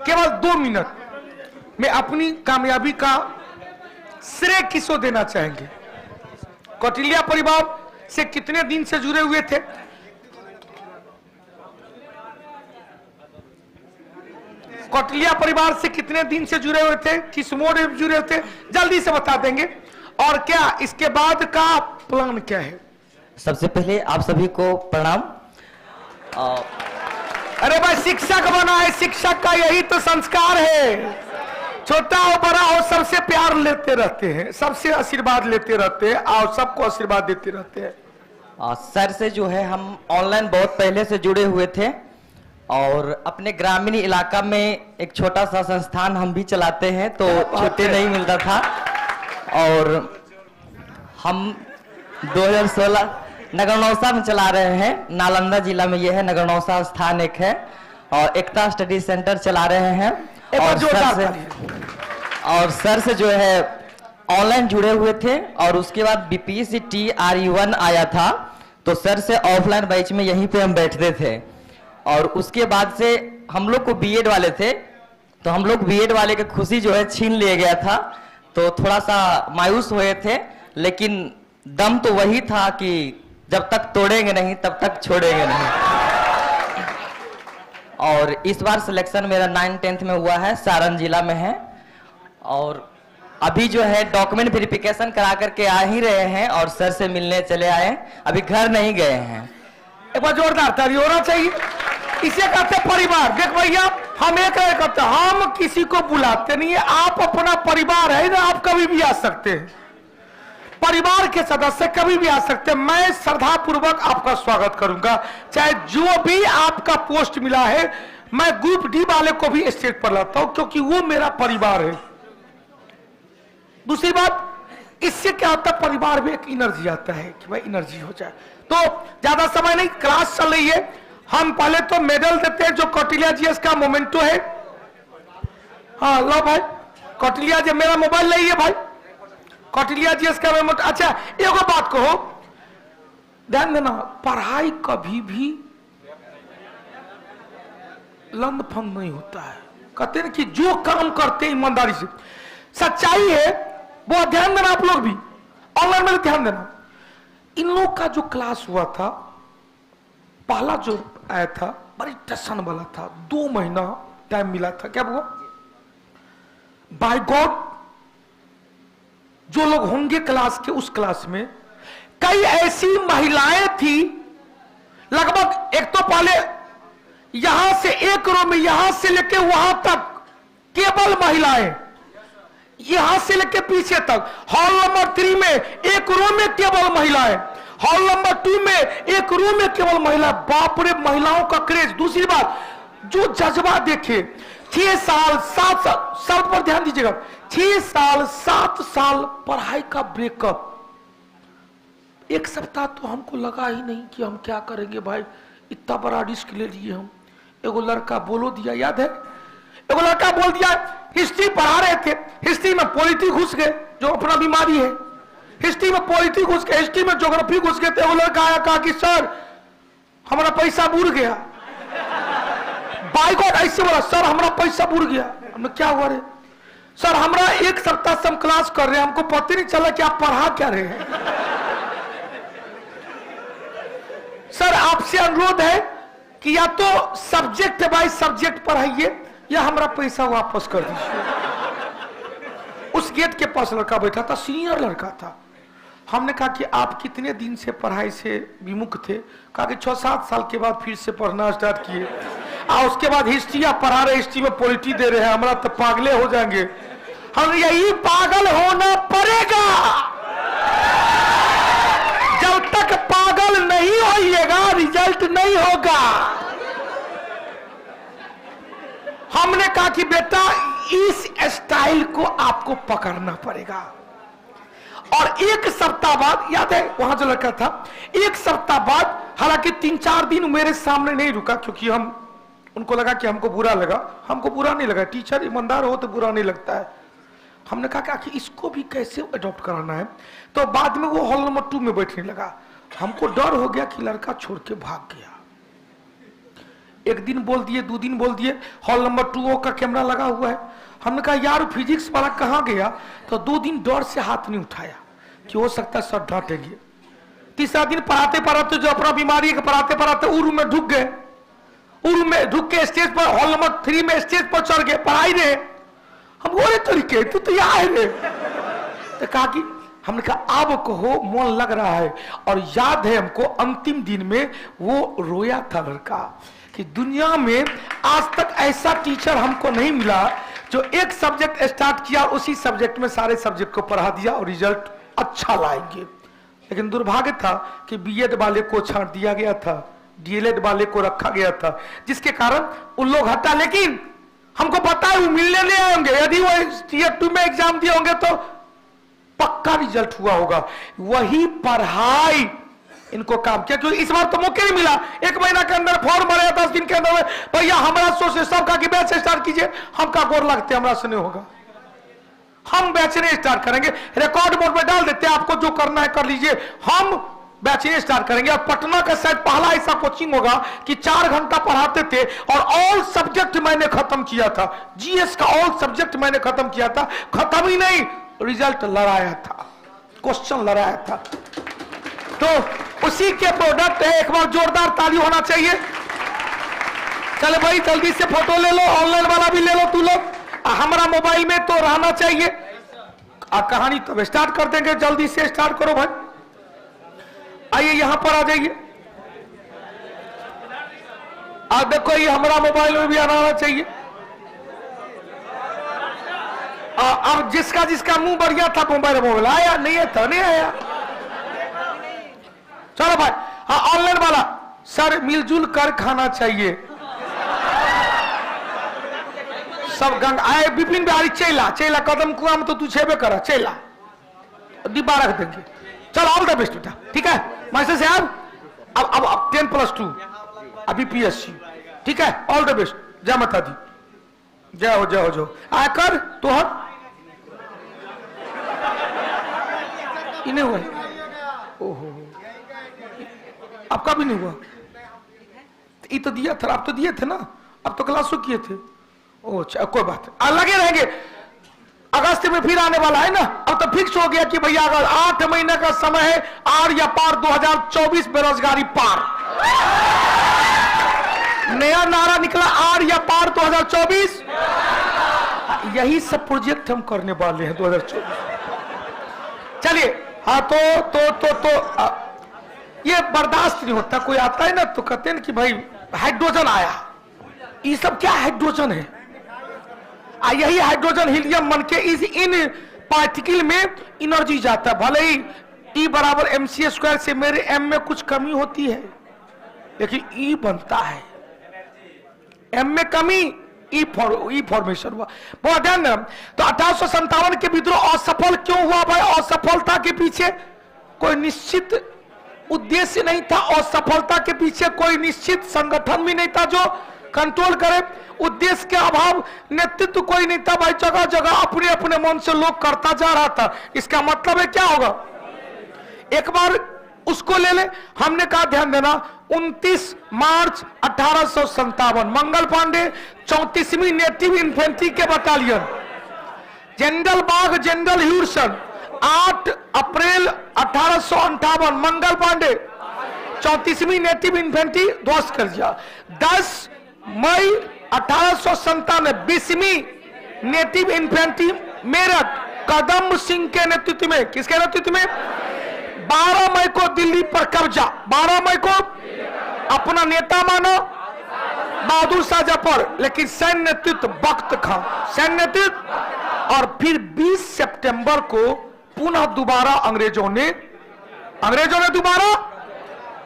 केवल 2 मिनट में अपनी कामयाबी का श्रेय किसको देना चाहेंगे? कौटिल्य परिवार से कितने दिन से जुड़े हुए थे? कौटिल्य परिवार से कितने दिन से जुड़े हुए थे? किस मोड में जुड़े हुए थे? जल्दी से बता देंगे। और क्या इसके बाद का प्लान क्या है? सबसे पहले आप सभी को प्रणाम। अरे भाई शिक्षक बना है, शिक्षक का यही तो संस्कार है। छोटा हो बड़ा हो सबसे प्यार लेते रहते हैं, सबसे आशीर्वाद लेते रहते हैं और सबको आशीर्वाद देते रहते हैं। सर से जो है हम ऑनलाइन बहुत पहले से जुड़े हुए थे और अपने ग्रामीण इलाका में एक छोटा सा संस्थान हम भी चलाते हैं, तो छुट्टी नहीं मिलता था। और हम 2016 नगरनौसा में चला रहे हैं। नालंदा जिला में यह है, नगरनौसा स्थान एक है, और एकता स्टडी सेंटर चला रहे हैं। और सर से जो है ऑनलाइन जुड़े हुए थे। और उसके बाद बीपीएससी TRE1 आया था, तो सर से ऑफलाइन बैच में यहीं पे हम बैठते थे। और उसके बाद से हम लोग को बीएड वाले थे, तो हम लोग बीएड वाले की खुशी जो है छीन लिया गया था, तो थोड़ा सा मायूस हुए थे। लेकिन दम तो वही था कि जब तक तोड़ेंगे नहीं तब तक छोड़ेंगे नहीं। और इस बार सिलेक्शन मेरा 9th-10th में हुआ है, सारण जिला में है। और अभी जो है डॉक्यूमेंट वेरिफिकेशन करा करके आ ही रहे हैं और सर से मिलने चले आए, अभी घर नहीं गए हैं। एक बार जोरदार ताली होना चाहिए। इसे कहते परिवार। देख भैया, हम एक कहते हम किसी को बुलाते नहीं है, आप अपना परिवार है ना, आप कभी भी आ सकते हैं, परिवार के सदस्य कभी भी आ सकते हैं। मैं श्रद्धा पूर्वक आपका स्वागत करूंगा, चाहे जो भी आपका पोस्ट मिला है। मैं ग्रुप डी वाले को भी स्टेज पर लाता हूं, क्योंकि वो मेरा परिवार है। दूसरी बात, इससे क्या होता है, परिवार में एक एनर्जी आता है कि भाई एनर्जी हो जाए। तो ज्यादा समय नहीं, क्लास चल रही है। हम पहले तो मेडल देते हैं जो कौटिल्य जीएस का मोमेंटो है। हाँ लो भाई, कौटिल्य जी मेरा मोबाइल नहीं है भाई, कौटिल्य जीएस का मोमेंटो। अच्छा एक बात कहो, ध्यान देना, पढ़ाई कभी भी लंद फंद नहीं होता है। कहते हैं कि जो काम करते ईमानदारी से, सच्चाई है, वो ध्यान देना। आप लोग भी ऑनलाइन में ध्यान देना। इन लोग का जो क्लास हुआ था, पहला जो आया था बड़ी टेंशन वाला था, 2 महीना टाइम मिला था। क्या हुआ? बाय गॉड, जो लोग होंगे क्लास के, उस क्लास में कई ऐसी महिलाएं थी, लगभग एक तो पहले यहां से एक रो में, यहां से लेके वहां तक केवल महिलाएं, यहां से लेके पीछे तक। हॉल नंबर 3 में एक रो में केवल महिलाएं, हॉल नंबर 2 में एक रूम में केवल महिला। बाप रे, महिलाओं का क्रेज। दूसरी बात, जो जज्बा देखे, 6 साल 7 साल पर ध्यान दीजिएगा, 6 साल 7 साल पढ़ाई का ब्रेकअप, एक सप्ताह तो हमको लगा ही नहीं कि हम क्या करेंगे भाई, इतना बड़ा रिस्क ले लिए हम। एगो लड़का बोलो दिया, याद है, एगो लड़का बोल दिया, हिस्ट्री पढ़ा रहे थे, हिस्ट्री में पॉलिटी घुस गए, जो अपना बीमारी है, हिस्ट्री में पॉलिटी घुस गए, हिस्ट्री में ज्योग्राफी घुस गए। तो एगो लड़का आया, कहा कि सर हमारा पैसा बुड़ गया। बाई गॉड ऐसे बोला, सर हमारा पैसा बुड़ गया। हमने क्या हुआ रे? सर हमारा एक सप्ताह से हम क्लास कर रहे हैं, हमको पता नहीं चला कि आप पढ़ा क्या रहे हैं। सर आपसे अनुरोध है कि या तो सब्जेक्ट बाय सब्जेक्ट पढ़ाइए या हमारा पैसा वापस कर दीजिए। उस गेट के पास लड़का बैठा था, सीनियर लड़का था। हमने कहा कि आप कितने दिन से पढ़ाई से विमुख थे? कहा कि 6-7 साल के बाद फिर से पढ़ना स्टार्ट किए, और उसके बाद हिस्ट्री आप पढ़ा रहे, हिस्ट्री में पॉलिटी दे रहे हैं, हमारा तो पागले हो जाएंगे। हम यही पागल होना पड़ेगा, जब तक पागल नहीं होइएगा रिजल्ट नहीं होगा। हमने कहा कि बेटा इस स्टाइल को आपको पकड़ना पड़ेगा। और एक सप्ताह बाद, याद है वहां जो लड़का था, एक सप्ताह बाद, हालांकि 3-4 दिन मेरे सामने नहीं रुका, क्योंकि हम उनको लगा कि हमको बुरा लगा। हमको बुरा नहीं लगा, टीचर ईमानदार हो तो बुरा नहीं लगता है। हमने कहा कि इसको भी कैसे अडॉप्ट कराना है। तो बाद में वो हॉल नंबर 2 में बैठने लगा। हमको डर हो गया कि लड़का छोड़ के भाग गया। एक दिन बोल दिए, 2 दिन बोल दिए, हॉल नंबर 2 का कैमरा लगा हुआ है। हमने कहा यार फिजिक्स वाला कहाँ गया? तो 2 दिन डर से हाथ नहीं उठाया कि हो सकता है सर डांटेंगे। तीसरा दिन पढ़ाते पढ़ाते, जो अपना बीमारी है, पढ़ाते पढ़ाते वो रूम में ढुक गए। वो रूम में ढुक के स्टेज पर, हॉल नंबर 3 में स्टेज पर चढ़ गए, पढ़ाई रहे। हम बोले तरीके तू तो यहाँ है रे। तो कहा कि, हमने कहा अब कहो मन लग रहा है। और याद है हमको अंतिम दिन में वो रोया था लड़का कि दुनिया में आज तक ऐसा टीचर हमको नहीं मिला जो एक सब्जेक्ट स्टार्ट किया और उसी सब्जेक्ट में सारे सब्जेक्ट को पढ़ा दिया और रिजल्ट अच्छा लाएंगे। लेकिन दुर्भाग्य था कि बीएड वाले को छांट दिया गया था, डीएलएड वाले को रखा गया था, जिसके कारण उन लोग हटा। लेकिन हमको पता है वो मिलने नहीं आएंगे। यदि वो टीयर 2 में एग्जाम दिए होंगे तो पक्का रिजल्ट हुआ होगा। वही पढ़ाई इनको काम किया, क्योंकि इस बार तो मौके नहीं मिला। 1 महीना के अंदर फॉर्म भरे, 10 दिन के अंदर में भैया हमारा सोच सब का कि बैच स्टार्ट कीजिए। हम का गोर लगते, हमारा से नहीं होगा, हम बैच नहीं स्टार्ट करेंगे। रिकॉर्ड बोर्ड में डाल देते, आपको जो करना है कर लीजिए, हम बैच स्टार्ट करेंगे। और पटना का शायद पहला ऐसा कोचिंग होगा कि 4 घंटा पढ़ाते थे और ऑल सब्जेक्ट मैंने खत्म किया था। जीएस का ऑल सब्जेक्ट मैंने खत्म किया था। खत्म ही नहीं, रिजल्ट लड़ाया था, क्वेश्चन लड़ाया था। तो उसी के प्रोडक्ट है। एक बार जोरदार ताली होना चाहिए। चलो भाई जल्दी से फोटो ले लो, ऑनलाइन वाला भी ले लो तू लोग, हमारा मोबाइल में तो रहना चाहिए। कहानी तो स्टार्ट कर देंगे, जल्दी से स्टार्ट करो भाई। आइए यहां पर आ जाइए। आप देखो ये हमारा मोबाइल में भी आना चाहिए। अब जिसका जिसका मुंह बढ़िया था मोबाइल आया नहीं है तो नहीं आया। चलो भाई, हाँ ऑनलाइन वाला, सर मिलजुल कर खाना चाहिए। सब गंग आए, विपिन बिहारी चेला चेला कदम कुआ में तो तू छेबे करा, चेला डिब्बा रख देंगे। चलो ऑल द बेस्ट बेटा, ठीक है। मैसेज है अब 10+2 अभी पीएससी, ठीक है। ऑल द बेस्ट, जय माता दी, जय हो जय हो जो आकर तोहर इन्हें हुआ। ओहो आपका भी नहीं हुआ? ये तो दिया था, आप तो दिए थे ना, अब तो क्लासों किए थे। ओ कोई बात, लगे रहेंगे। अगस्त में फिर आने वाला है ना, अब तो फिक्स हो गया कि भैया अगर 8 महीने का समय है, आर या पार 2024 बेरोजगारी पार। नया नारा निकला, आर या पार 2024। यही सब प्रोजेक्ट हम करने वाले हैं 2024। चलिए हाँ तो ये बर्दाश्त नहीं होता। कोई आता है ना तो कहते हैं कि भाई हाइड्रोजन आया, ये सब क्या हाइड्रोजन है? यही हाइड्रोजन हीलियम बन के इन पार्टिकल में एनर्जी जाता है। भले ही E बराबर mc² से मेरे m में कुछ कमी होती है, लेकिन E बनता है, m में कमी, ई फॉर्मेशन हुआ। बहुत ध्यान। तो 1857 के विद्रोह असफल क्यों हुआ भाई? असफलता के पीछे कोई निश्चित उद्देश्य नहीं था और सफलता के पीछे कोई निश्चित संगठन भी नहीं था जो कंट्रोल करे। उद्देश्य के अभाव नेतृत्व कोई नहीं था भाई, जगह जगह अपने अपने मन से लोग करता जा रहा था। इसका मतलब है क्या होगा, एक बार उसको ले ले। हमने कहा ध्यान देना, 29 मार्च 1857 मंगल पांडे 34वीं नेटिव इन्फेंट्री के बटालियन, जनरल बाग जनरल ह्यूरसन 8 अप्रैल 1858 मंगल पांडे 34वीं नेटिव इन्फेंट्री ध्वस्त कर दिया। 10 मई 1897 20वीं नेटिव इन्फेंट्री मेरठ कदम सिंह के नेतृत्व में, किसके नेतृत्व में, 12 मई को दिल्ली पर कब्जा, 12 मई को अपना नेता मानो बहादुर शाह जफर, लेकिन सैन्य नेतृत्व बख्त खां, सैन्य नेतृत्व। और फिर 20 सितंबर को पुनः दोबारा अंग्रेजों ने दोबारा,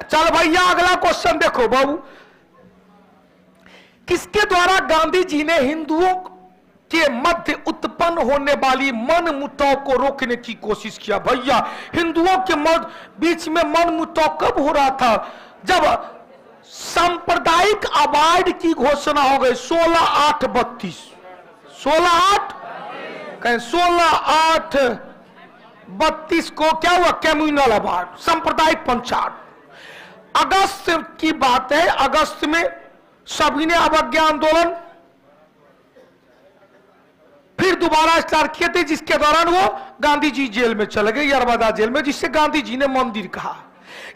चल भैया अगला क्वेश्चन देखो बाबू, किसके द्वारा गांधी जी ने हिंदुओं के मध्य उत्पन्न होने वाली मन मुटाव को रोकने की कोशिश किया? भैया हिंदुओं के बीच में मन मुटाव कब हो रहा था? जब सांप्रदायिक अवार्ड की घोषणा हो गई 16/8/32, 16/8/32 को क्या हुआ, कम्युनल अवार्ड, सांप्रदायिक पंचायत। अगस्त की बात है, अगस्त में सभी ने अवज्ञा आंदोलन फिर दोबारा स्टार्ट किए थे, जिसके दौरान वो गांधी जी जेल में चले गए, यरवदा जेल में, जिससे गांधी जी ने मंदिर कहा।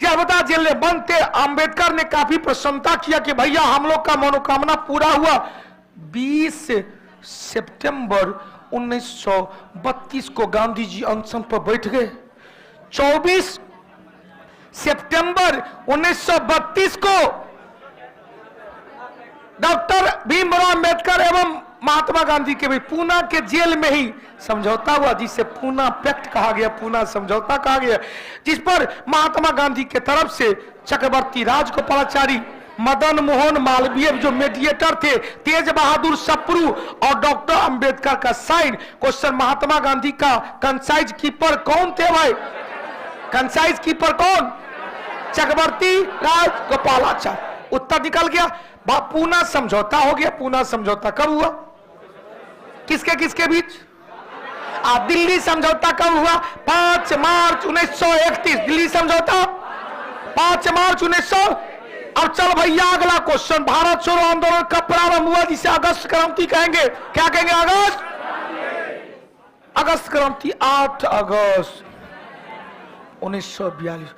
यरवदा जेल में बंद थे। अंबेडकर ने काफी प्रशंसा किया कि भैया हम लोग का मनोकामना पूरा हुआ। 20 सितंबर 1932 को गांधी जी अनशन पर बैठ गए। 24 सितंबर 1932 को डॉक्टर भीमराव अंबेडकर एवं महात्मा गांधी के भी पूना के जेल में ही समझौता हुआ, जिसे पूना पैक्ट कहा गया, पूना समझौता कहा गया, जिस पर महात्मा गांधी के तरफ से चक्रवर्ती राजगोपालाचारी, मदन मोहन मालवीय जो मीडिएटर थे, तेज बहादुर सप्रू और डॉक्टर अंबेडकर का साइन। क्वेश्चन, महात्मा गांधी का कंसाइज कीपर कौन थे भाई? कंसाइज कीपर कौन? चक्रवर्ती राजगोपालाचारी। उत्तर निकल गया। पूना समझौता हो गया। पूना समझौता कब हुआ, किसके किसके बीच? दिल्ली समझौता कब हुआ? 5 मार्च 1931 दिल्ली समझौता, 5 मार्च 1900। अब चल भैया अगला क्वेश्चन, भारत छोड़ो आंदोलन कब प्रारंभ हुआ, जिसे अगस्त क्रांति कहेंगे? क्या कहेंगे? अगस्त क्रांति 8 अगस्त 1942।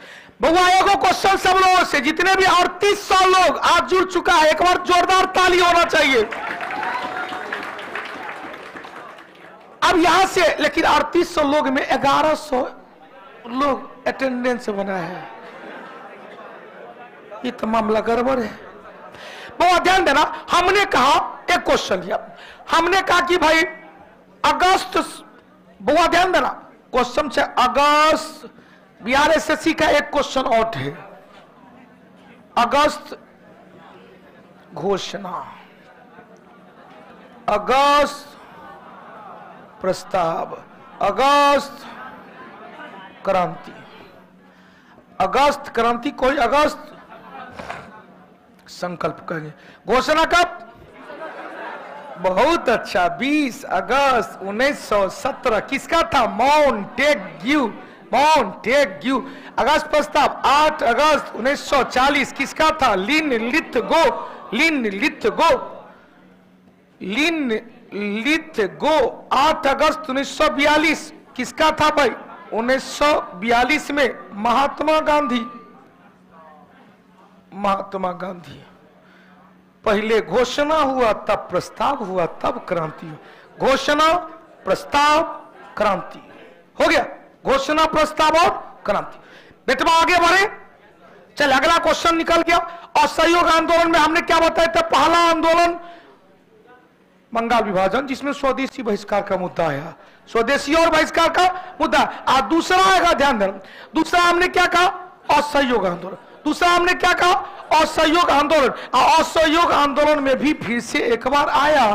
बउआ एगो क्वेश्चन सब लोगों से, जितने भी 3800 लोग आज जुड़ चुका है, एक बार जोरदार ताली होना चाहिए। अब यहां से लेकिन 3800 लोग में 1100 लोग अटेंडेंस बना है, ये तो मामला गड़बड़ है। बहुत ध्यान देना, हमने कहा एक क्वेश्चन लिया, हमने कहा कि भाई अगस्त, बहुत ध्यान देना क्वेश्चन से, अगस्त BRSSC का एक क्वेश्चन आउट है, अगस्त घोषणा, अगस्त प्रस्ताव, अगस्त क्रांति, अगस्त क्रांति, कोई अगस्त संकल्प करेंगे। घोषणा कब? बहुत अच्छा, 20 अगस्त 1917। किसका था? Montagu, Montagu. अगस्त प्रस्ताव 8 अगस्त 1940। किसका था? Linlithgow, Linlithgow, Linlithgow. 8 अगस्त 1942। किसका था भाई? 1942 में महात्मा गांधी, महात्मा गांधी। पहले घोषणा हुआ, तब प्रस्ताव हुआ, तब क्रांति हुआ। घोषणा, प्रस्ताव, क्रांति हो गया। घोषणा, प्रस्ताव और क्रांति। बेटवा आगे बढ़े, चल अगला क्वेश्चन निकल गया। असहयोग आंदोलन में हमने क्या बताया था? पहला आंदोलन बंगाल विभाजन, जिसमें स्वदेशी बहिष्कार का मुद्दा आया, स्वदेशी और बहिष्कार का मुद्दा। आज दूसरा आएगा, ध्यान देना। दूसरा हमने क्या कहा? असहयोग आंदोलन। दूसरा हमने क्या कहा? असहयोग आंदोलन। असहयोग आंदोलन में भी फिर से एक बार आया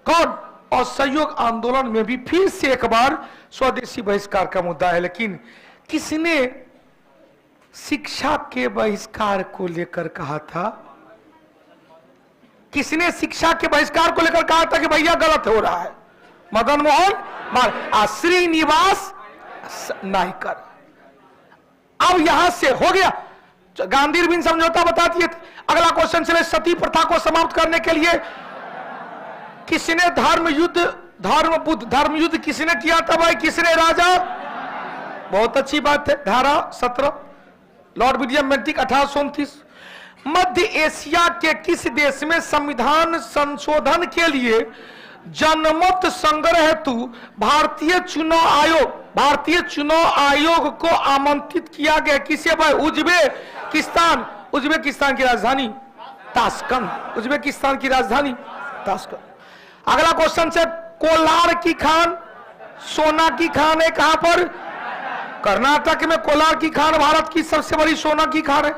कौन? असहयोग आंदोलन में भी फिर से एक बार स्वदेशी बहिष्कार का मुद्दा है। लेकिन किसने शिक्षा के बहिष्कार को लेकर कहा था? किसने शिक्षा के बहिष्कार को लेकर कहा था कि भैया गलत हो रहा है? मदन मोहन श्रीनिवास नायकर। अब यहां से हो गया, गांधी बिन समझौता बता दिए थे। अगला क्वेश्चन चले, सती प्रथा को समाप्त करने के लिए किसने धर्म युद्ध किसने किया था भाई? किसने राजा? बहुत अच्छी बात है। धारा 17 लॉर्ड विलियम बेंटिक 1829। मध्य एशिया के किस देश में संविधान संशोधन के लिए जनमत संग्रह हेतु भारतीय चुनाव आयोग को आमंत्रित किया गया? किसे भाई? उज्बेकिस्तान की राजधानी ताशकंद। उज्बेकिस्तान की राजधानी ताशकंद। अगला क्वेश्चन से, कोलार की खान सोना की खान है कहां पर? कर्नाटक में कोलार की खान भारत की सबसे बड़ी सोना की खान है।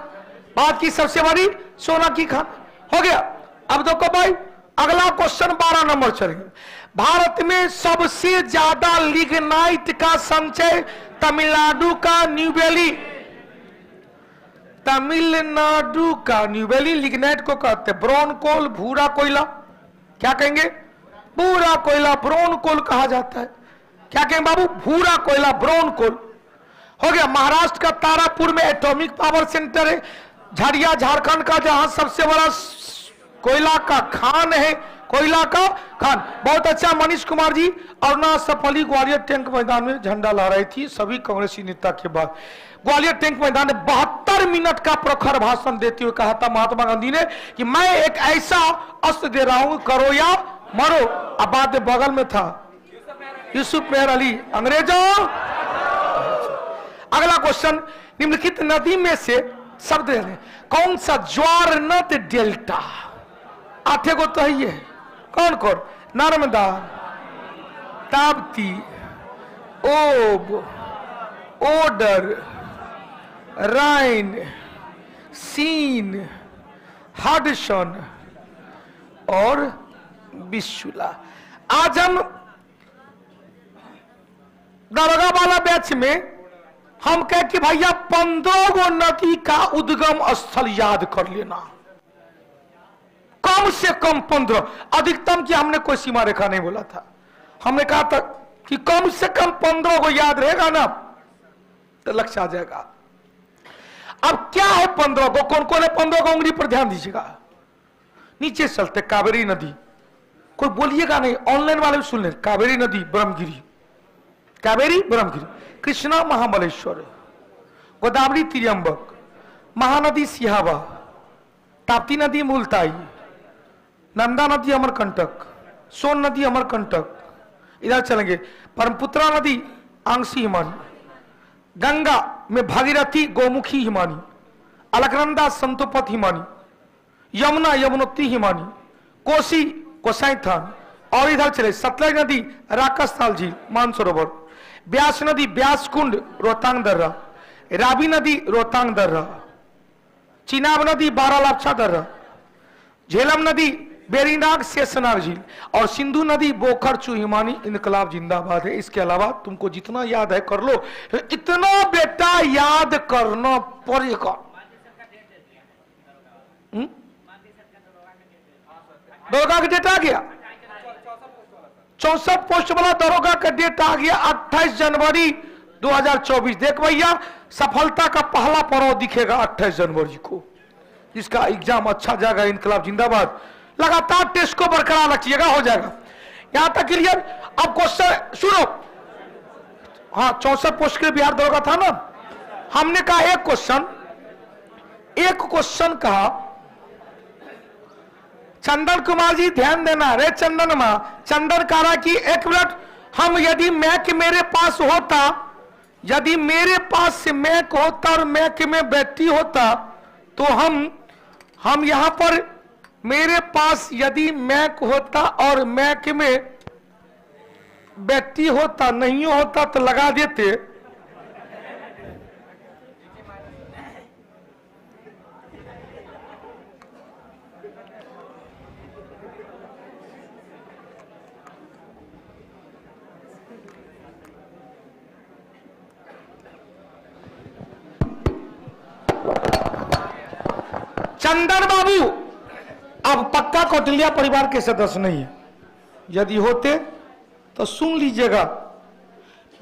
भारत की सबसे बड़ी सोना की खान हो गया। अब देखो भाई, अगला क्वेश्चन 12 नंबर चलेंगे। भारत में सबसे ज्यादा लिग्नाइट का संचय तमिलनाडु का न्यूबेली लिग्नाइट को कहते हैं। ब्राउन कोल, भूरा कोयला, क्या कहेंगे? भूरा कोयला, ब्राउन कोल कहा जाता है। क्या कहेंगे बाबू? भूरा कोयला, ब्राउन कोल हो गया। महाराष्ट्र का तारापुर में एटॉमिक पावर सेंटर है। झरिया झारखंड का जहां सबसे बड़ा कोयला का खान है, कोयला का खान। बहुत अच्छा मनीष कुमार जी। अरुणा सफली ग्वालियर टैंक मैदान में झंडा लहरा रही थी सभी कांग्रेसी नेता के बाद। ग्वालियर टैंक मैदान में 72 मिनट का प्रखर भाषण देते हुए कहा था महात्मा गांधी ने कि मैं एक ऐसा अस्त्र दे रहा हूं, करो या मरो। अब बाद में बगल में था यूसुफ मेहर अली, अंग्रेजों। अगला क्वेश्चन, निम्नलिखित नदी में से शब्द कौन सा ज्वार नद डेल्टा? आठे को तो है ये, कौन कौन? नर्मदा, ताप्ती, ओब, ओडर, राइन, सीन, हडसन और विशुला। आज हम दरोगा वाला बैच में हम कह कि भैया 15 गो नदी का उद्गम स्थल याद कर लेना, कम से कम 15। अधिकतम की हमने कोई सीमा रेखा नहीं बोला था, हमने कहा था कि कम से कम 15 को याद रहेगा ना तो लक्ष्य आ जाएगा। अब क्या है 15 को? कौन कौन है 15 को? उंगली पर ध्यान दीजिएगा। नीचे चलते, कावेरी नदी, कोई बोलिएगा नहीं, ऑनलाइन वाले भी सुन लें। कावेरी नदी ब्रह्मगिरी, कावेरी ब्रह्मगिरी, कृष्णा महाबलेश्वर, गोदावरी त्रियंबक, महानदी सिहावा, ताप्ती नदी मुलताई, नंदा नदी अमरकंटक, सोन नदी अमरकंटक, इधर चलेंगे ब्रह्मपुत्रा नदी आंसी हिमानी, गंगा में भागीरथी गौमुखी हिमानी, अलकनंदा संतोपत हिमानी, यमुना यमुनोत्री हिमानी, कोसी कोसाईथान, और इधर चले सतलज नदी राकस्थल झील मानसरोवर, ब्यास नदी ब्यास कुंड रोहतांग दर्रा, रावी नदी रोहतांग दर्रा, चिनाब नदी बारालापछा दर्रा, झेलम नदी बेरीनाग शेषनाग झील, और सिंधु नदी बोखरचू हिमानी। इनकलाब जिंदाबाद है। इसके अलावा तुमको जितना याद है कर लो, इतना बेटा याद करना पड़ेगा। दरोगा का डेट आ गया, 64 पोस्ट वाला दरोगा का डेट आ गया 28 जनवरी 2024। देख भैया, सफलता का पहला पड़ाव दिखेगा 28 जनवरी को, जिसका एग्जाम अच्छा जाएगा। इनकलाब जिंदाबाद। लगातार टेस्ट को बरकरार रखिएगा, हो जाएगा। यहां तक क्लियर। अब क्वेश्चन सुनो। हाँ, 64 पोस्ट के लिए बिहार दरोगा था ना। हमने कहा एक क्वेश्चन कहा। चंदन कुमार जी ध्यान देना रे। चंदन कह रहा कि एक मिनट, हम यदि मैक मेरे पास होता, यदि मेरे पास से मैक होता और मैक में बैटरी होता तो हम यहां पर, मेरे पास यदि मैक होता और मैक में बैटरी होता, नहीं होता तो लगा देते। चंदन बाबू अब पक्का कौटिल्या परिवार के सदस्य नहीं है, यदि होते तो सुन लीजिएगा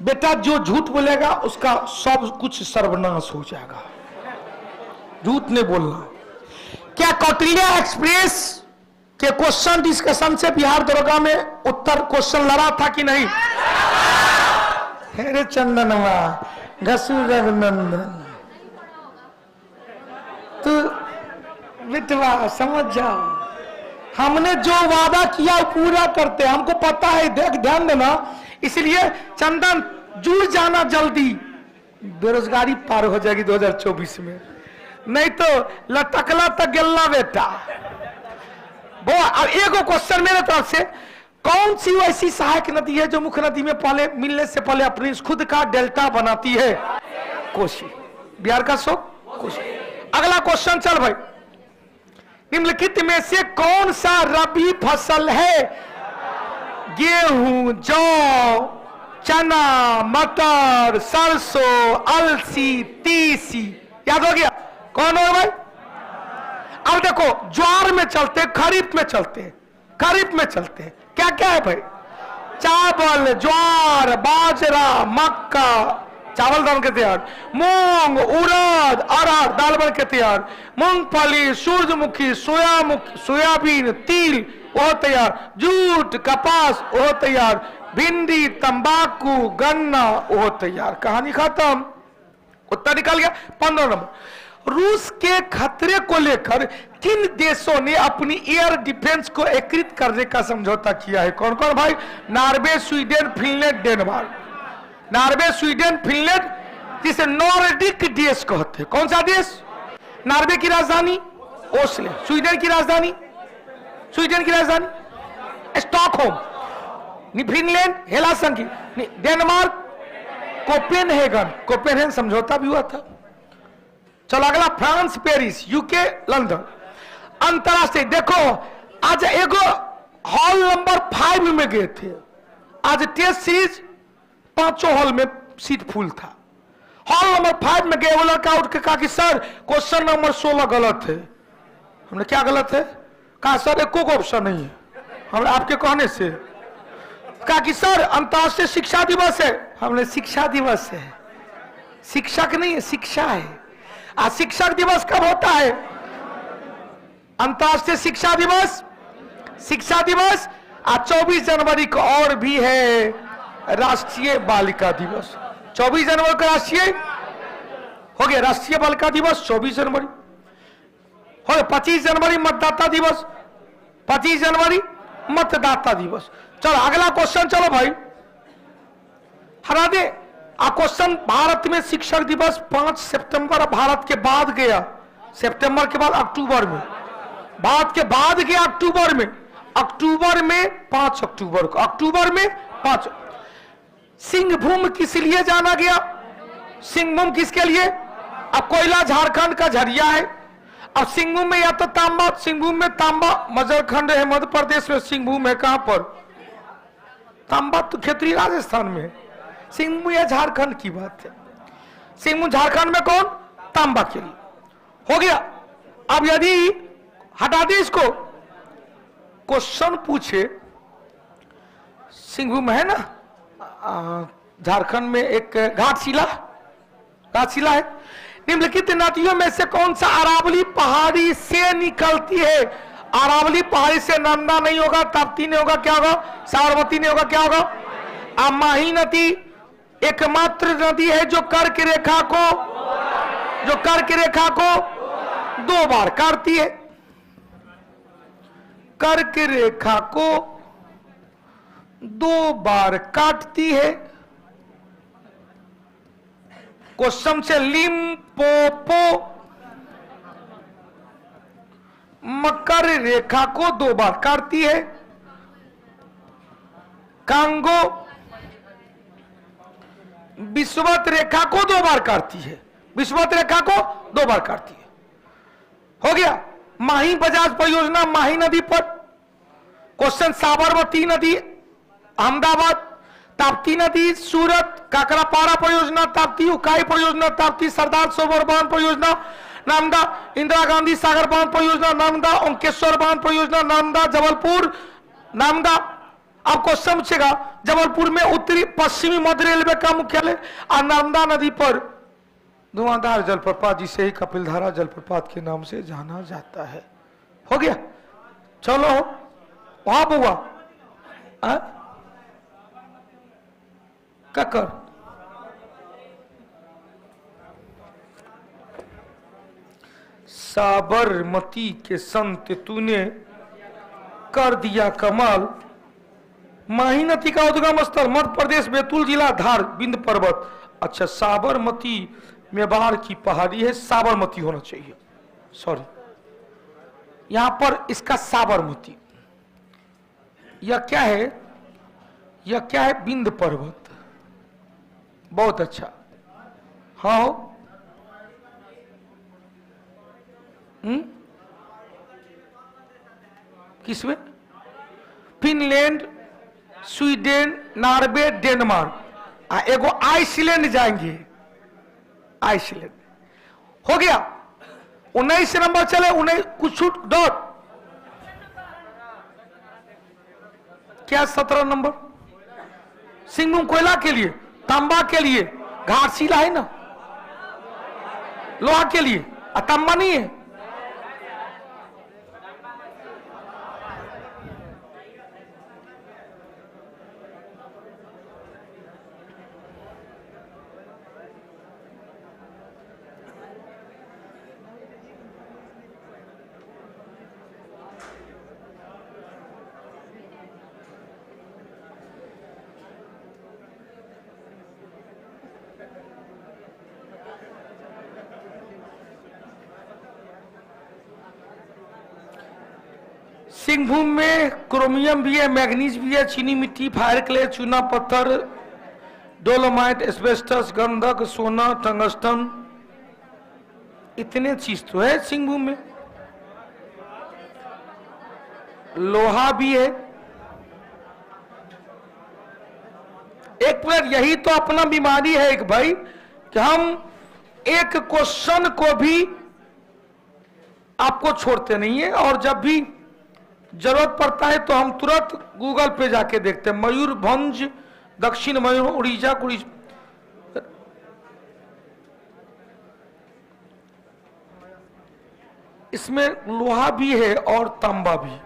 बेटा, जो झूठ बोलेगा उसका सब कुछ सर्वनाश हो जाएगा, झूठ नहीं बोलना। क्या कौटिल्या एक्सप्रेस के क्वेश्चन डिस्कशन से बिहार दरोगा में उत्तर क्वेश्चन लड़ा था कि नहीं? अरे चंदनवा घसू रघुनंदन, तू बिटवा समझ जाओ, हमने जो वादा किया पूरा करते, हमको पता है, देख ध्यान देना। इसलिए चंदन जुड़ जाना जल्दी, बेरोजगारी पार हो जाएगी 2024 में, नहीं तो लटकला तक गल्ला बेटा। वो अब एक क्वेश्चन मेरे तरफ से, कौन सी ऐसी सहायक नदी है जो मुख्य नदी में पहले मिलने से पहले अपनी खुद का डेल्टा बनाती है? कोसी, बिहार का सो कोसी। अगला क्वेश्चन चल भाई, निम्नलिखित में से कौन सा रबी फसल है? गेहूं, जौ, चना, मटर, सरसों, अलसी, तीसी, याद हो गया? कौन हो भाई? अब देखो, ज्वार में चलते, खरीफ में चलते, खरीफ में चलते क्या क्या है भाई? चावल, ज्वार, बाजरा, मक्का, चावल दाल के तैयार, मूंग, उड़द, अरहर दाल बन के तैयार, मूंगफली, सूरजमुखी, सोयाबीन, तिल वो तैयार, जूट, कपास वो तैयार, भिंडी, तंबाकू, गन्ना वो तैयार। कहानी खत्म, उत्तर निकल गया। 15 नंबर, रूस के खतरे को लेकर किन देशों ने अपनी एयर डिफेंस को एकीकृत करने का समझौता किया है? कौन कौन भाई? Norway, Sweden, Finland, Denmark. Norway, Sweden, Finland, जिसे नॉर्डिक देश कहते हैं। कौन सा देश? नॉर्वे की राजधानी ओस्लो, स्वीडन की राजधानी स्टॉकहोम, फिनलैंड हेलासंकी, डेनमार्क कोपेनहेगन समझौता भी हुआ था। चलो अगला, फ्रांस पेरिस, यूके लंदन। अंतरराष्ट्रीय देखो, आज एगो हॉल नंबर 5 में गए थे, आज टेस्ट सीरीज 5 हॉल में सीट फुल था। हॉल नंबर 5 में गए, वो लड़का उठ के कहा कि सर क्वेश्चन नंबर 16 गलत है। हमने क्या गलत है? कहा सर एक को ऑप्शन नहीं है। हमने आपके कहने से कहा कि सर अंतर्राष्ट्रीय शिक्षा दिवस है। हमने शिक्षा दिवस है, शिक्षक नहीं है, शिक्षा है। आज शिक्षक दिवस कब होता है? अंतर्राष्ट्रीय शिक्षा दिवस आज 24 जनवरी को, और भी है राष्ट्रीय बालिका दिवस। 24 जनवरी को राष्ट्रीय हो गया, राष्ट्रीय बालिका दिवस 24 जनवरी हो गया। 25 जनवरी मतदाता दिवस, 25 जनवरी मतदाता दिवस। चलो अगला क्वेश्चन, चलो भाई हरा दे। क्वेश्चन, भारत में शिक्षक दिवस 5 सितंबर भारत के बाद गया, सितंबर के बाद अक्टूबर में, भारत के बाद गया अक्टूबर में 5 अक्टूबर को, अक्टूबर में 5। सिंहभूम किस लिए जाना गया? सिंहभूम किसके लिए? अब कोयला झारखंड का झरिया है। अब सिंहभूम में या तो तांबा, सिंहभूम में तांबा मजरखंड है, मध्य प्रदेश में सिंहभूम है। कहां पर? तांबा तो क्षेत्रीय राजस्थान में है। सिंहभूम या झारखंड की बात है, सिंहभूम झारखंड में कौन? तांबा के लिए हो गया। अब यदि हटा दे इसको, क्वेश्चन पूछे, सिंहभूम है ना, झारखंड में एक घाटशिला है। निम्नलिखित नदियों में से कौन सा अरावली पहाड़ी से निकलती है? अरावली पहाड़ी से नर्मदा नहीं होगा, ताप्ती नहीं होगा, क्या होगा? साबरमती नहीं होगा, क्या होगा? माही नदी एकमात्र नदी है जो कर्क रेखा को 2 बार काटती है। कर्क रेखा को 2 बार काटती है। क्वेश्चन से, लिम्पोपो मकर रेखा को 2 बार काटती है। कांगो विषुवत रेखा को 2 बार काटती है, विषुवत रेखा को 2 बार काटती है। हो गया। माही बजाज परियोजना माही नदी पर। क्वेश्चन, साबरमती नदी अहमदाबाद, ताप्ती नदी सूरत, काकरापाड़ा परियोजना ताप्ती, उकाई परियोजना ताप्ती, सरदार सरोवर बांध परियोजना नामदा इंदिरा गांधी सागर बांध परियोजना, नामदा ओंकेश्वर बांध परियोजना, नामदा जबलपुर, नामदा। आपको समझेगा जबलपुर में उत्तरी पश्चिमी मध्य रेलवे का मुख्यालय और नर्मदा नदी पर धुआंधार जलप्रपात जिसे ही कपिलधारा जलप्रपात के नाम से जाना जाता है। हो गया, चलो वहां बुआ ककर साबरमती के संत तूने कर दिया कमाल, माही नदी का उद्गम स्थल मध्य प्रदेश बैतूल जिला धार बिंद पर्वत। अच्छा, साबरमती मेवाड़ की पहाड़ी है, साबरमती होना चाहिए, सॉरी यहां पर इसका साबरमती। यह क्या है, यह क्या है, बिंद पर्वत। बहुत अच्छा, हाँ हो किसमें? फिनलैंड, स्वीडन, नॉर्वे, डेनमार्क, एगो आइसलैंड जाएंगे, आइसलैंड। हो गया 19 नंबर। चले 19 कुछ छूट डॉट क्या 17 नंबर सिंहभूम कोयला के लिए, तांबा के लिए, घाटशिला है ना, लोहा के लिए, तांबा नहीं है। सिंहभूम में क्रोमियम भी है, मैग्नीज भी है, चीनी मिट्टी, फायर क्ले, चूना पत्थर, डोलोमाइट, एस्बेस्टस, गंधक, सोना, टंगस्टन, इतने चीज तो है सिंहभूम में। लोहा भी है। एक मिनट, यही तो अपना बीमारी है एक भाई कि हम एक क्वेश्चन को भी आपको छोड़ते नहीं है, और जब भी जरूरत पड़ता है तो हम तुरंत गूगल पे जाके देखते हैं। मयूरभंज, दक्षिण मयूर, उड़ीसा, इसमें लोहा भी है और तांबा भी,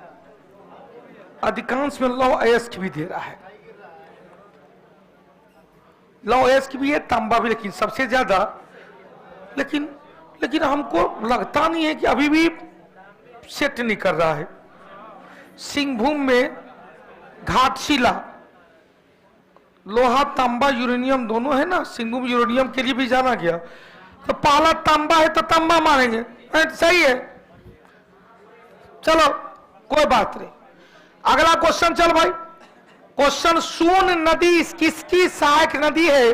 अधिकांश में लौह अयस्क भी दे रहा है। लौह अयस्क भी है, तांबा भी, लेकिन सबसे ज्यादा, लेकिन हमको लगता नहीं है कि अभी भी सेट नहीं कर रहा है। सिंहभूम में घाटशिला, लोहा, तांबा, यूरेनियम दोनों है ना, सिंहभूम यूरेनियम के लिए भी जाना गया, तो पहला तांबा है तो तांबा मानेंगे, सही है। चलो कोई बात नहीं, अगला क्वेश्चन चल भाई। क्वेश्चन, सोन नदी किसकी सहायक नदी है?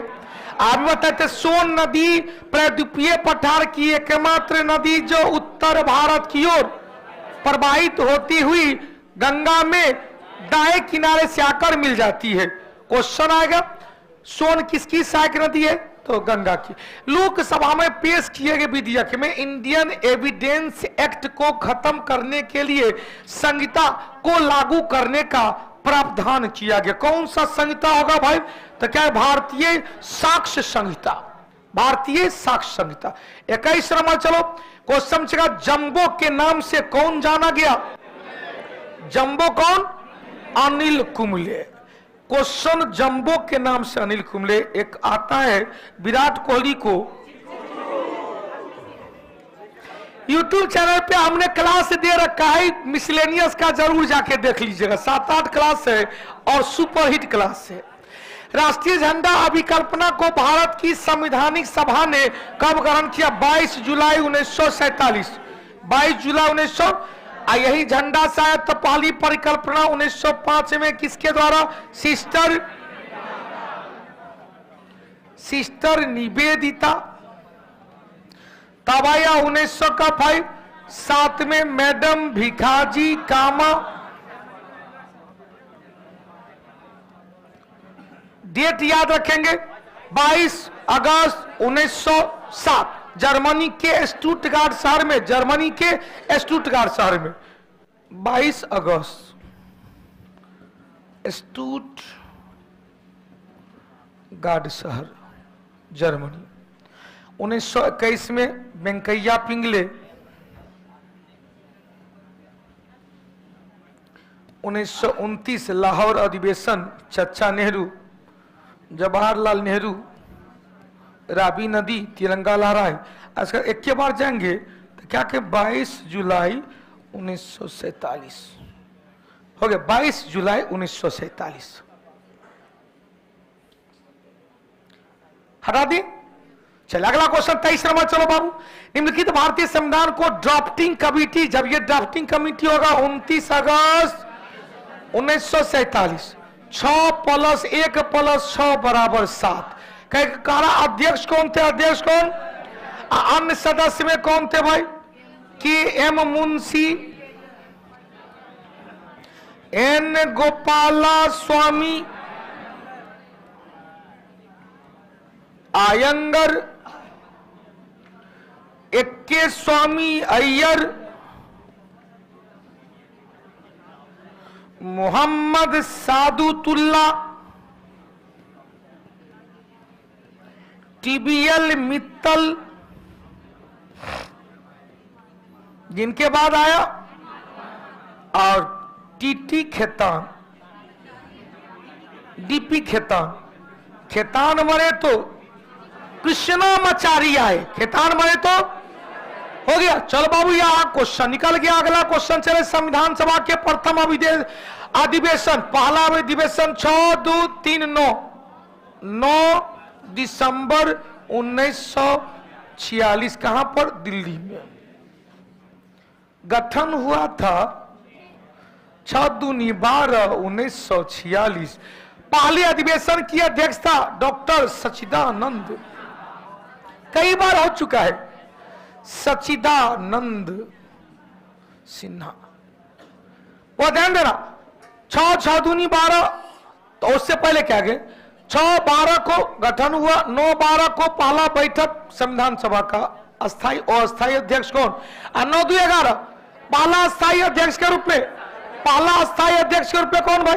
आप बताते, सोन नदी प्रायद्वीपीय पठार की एकमात्र नदी जो उत्तर भारत की ओर प्रवाहित होती हुई गंगा में दाएं किनारे से आकर मिल जाती है। क्वेश्चन आएगा, सोन किसकी सहायक नदी है? तो गंगा की। लोकसभा में पेश किए गए विधेयक में इंडियन एविडेंस एक्ट को खत्म करने के लिए संहिता को लागू करने का प्रावधान किया गया। कौन सा संहिता होगा भाई? तो क्या है? भारतीय साक्ष्य संहिता, भारतीय साक्ष्य संहिता। 21 नंबर चलो क्वेश्चन चला, जंबो के नाम से कौन जाना गया? जंबो कौन? अनिल कुंबले। क्वेश्चन, जंबो के नाम से अनिल कुंबले। एक आता है विराट कोहली को, यूट्यूब चैनल पे हमने क्लास दे रखा है, मिसलेनियस का जरूर जाके देख लीजिएगा, 7-8 क्लास है और सुपरहिट क्लास है। राष्ट्रीय झंडा अभिकल्पना को भारत की संवैधानिक सभा ने कब ग्रहण किया? 22 जुलाई 1947। 22 जुलाई 1900। यही झंडा शायद तो पहली परिकल्पना 1905 में किसके द्वारा? सिस्टर निवेदिता। तब आया 1900 का भाई 7 में मैडम भिखाजी कामा। डेट याद रखेंगे, 22 अगस्त 1907। जर्मनी के स्टुटगार्ट शहर में, जर्मनी के स्टुटगार्ट शहर में 22 अगस्त स्टुटगार्ट शहर जर्मनी। 1921 में वेंकैया पिंगले, 1929 लाहौर अधिवेशन, चचा नेहरू, जवाहरलाल नेहरू, रावी नदी, तिरंगा लहराए। अगर एक के बार जाएंगे तो क्या के 22 जुलाई 1947 हो गया, 22 जुलाई 1947 हटा दी। चलिए अगला क्वेश्चन 23 नंबर। चलो बाबू, निम्नलिखित भारतीय संविधान को ड्राफ्टिंग कमेटी, जब ये ड्राफ्टिंग कमेटी होगा 29 अगस्त 1947, 6 + 1 + 6 = 7। कहा अध्यक्ष कौन थे? अध्यक्ष कौन? अन्य सदस्य में कौन थे भाई? के एम मुंशी, एन गोपाला स्वामी, आयंगर, एक्के स्वामी अय्यर, मोहम्मद सादुतुल्ला, टीबीएल मित्तल, जिनके बाद आया, और टीटी खेतान, डीपी खेतान। खेतान मरे तो कृष्णामाचारी आए, खेतान मरे तो हो गया। चलो बाबू यहां क्वेश्चन निकल गया। अगला क्वेश्चन चले, संविधान सभा के प्रथम अधिवेशन, पहला अधिवेशन 6-2-3-9 दिसंबर 1946 कहां पर? दिल्ली में। गठन हुआ था 6-2-12-1946। पहले अधिवेशन की अध्यक्षता डॉक्टर सच्चिदानंद, कई बार हो चुका है, सच्चिदानंद सिन्हा। वो ध्यान देना, 6-6-2-12, तो उससे पहले क्या गए, 6-12 को गठन हुआ, 9-12 को पहला बैठक संविधान सभा का अस्थायी और अस्थायी अध्यक्ष कौन, और 9-2-11 पहला अस्थायी अध्यक्ष के रूप में, पहला अस्थायी अध्यक्ष के रूप में कौन भाई?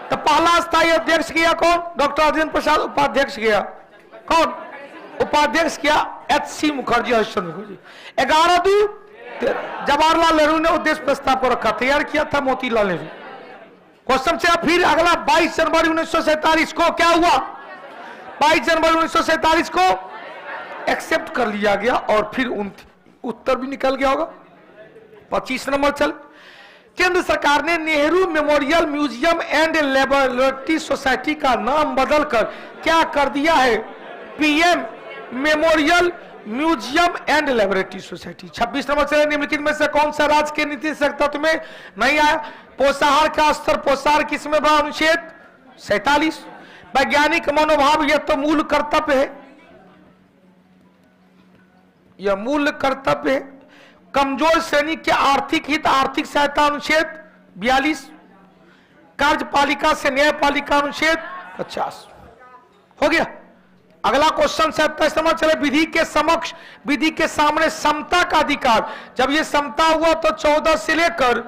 तो पहला अस्थायी अध्यक्ष किया कौन? डॉक्टर राजेंद्र प्रसाद। उपाध्यक्ष किया कौन? उपाध्यक्ष किया HC मुखर्जी, हरिश्चंद्र मुखर्जी। 11-2-13 जवाहरलाल नेहरू ने उद्देश्य प्रस्ताव को रखा, तैयार किया था मोतीलाल नेहरू। क्वेश्चन से फिर अगला 22 जनवरी 1947 को क्या हुआ? 22 जनवरी 1947 को एक्सेप्ट कर लिया गया, और फिर उत्तर भी निकल गया होगा। 25 नंबर चल, केंद्र सरकार ने Nehru memorial museum and laboratory society का नाम बदलकर क्या कर दिया है? PM memorial museum and laboratory society. 26 number से, निम्नलिखित में से कौन सा राज्य के नीति तत्व में नहीं आया? पोषाहार का स्तर, पोषाहार किसमें बा? अनुच्छेद 47। वैज्ञानिक मनोभाव, यह तो मूल कर्तव्य है, यह मूल कर्तव्य है। कमजोर श्रेणी के आर्थिक हित, आर्थिक सहायता, अनुच्छेद 42। कार्यपालिका से न्यायपालिका, अनुच्छेद 50। हो गया। अगला क्वेश्चन 27 नंबर चले, विधि के समक्ष, विधि के सामने समता का अधिकार। जब ये समता हुआ तो 14 से लेकर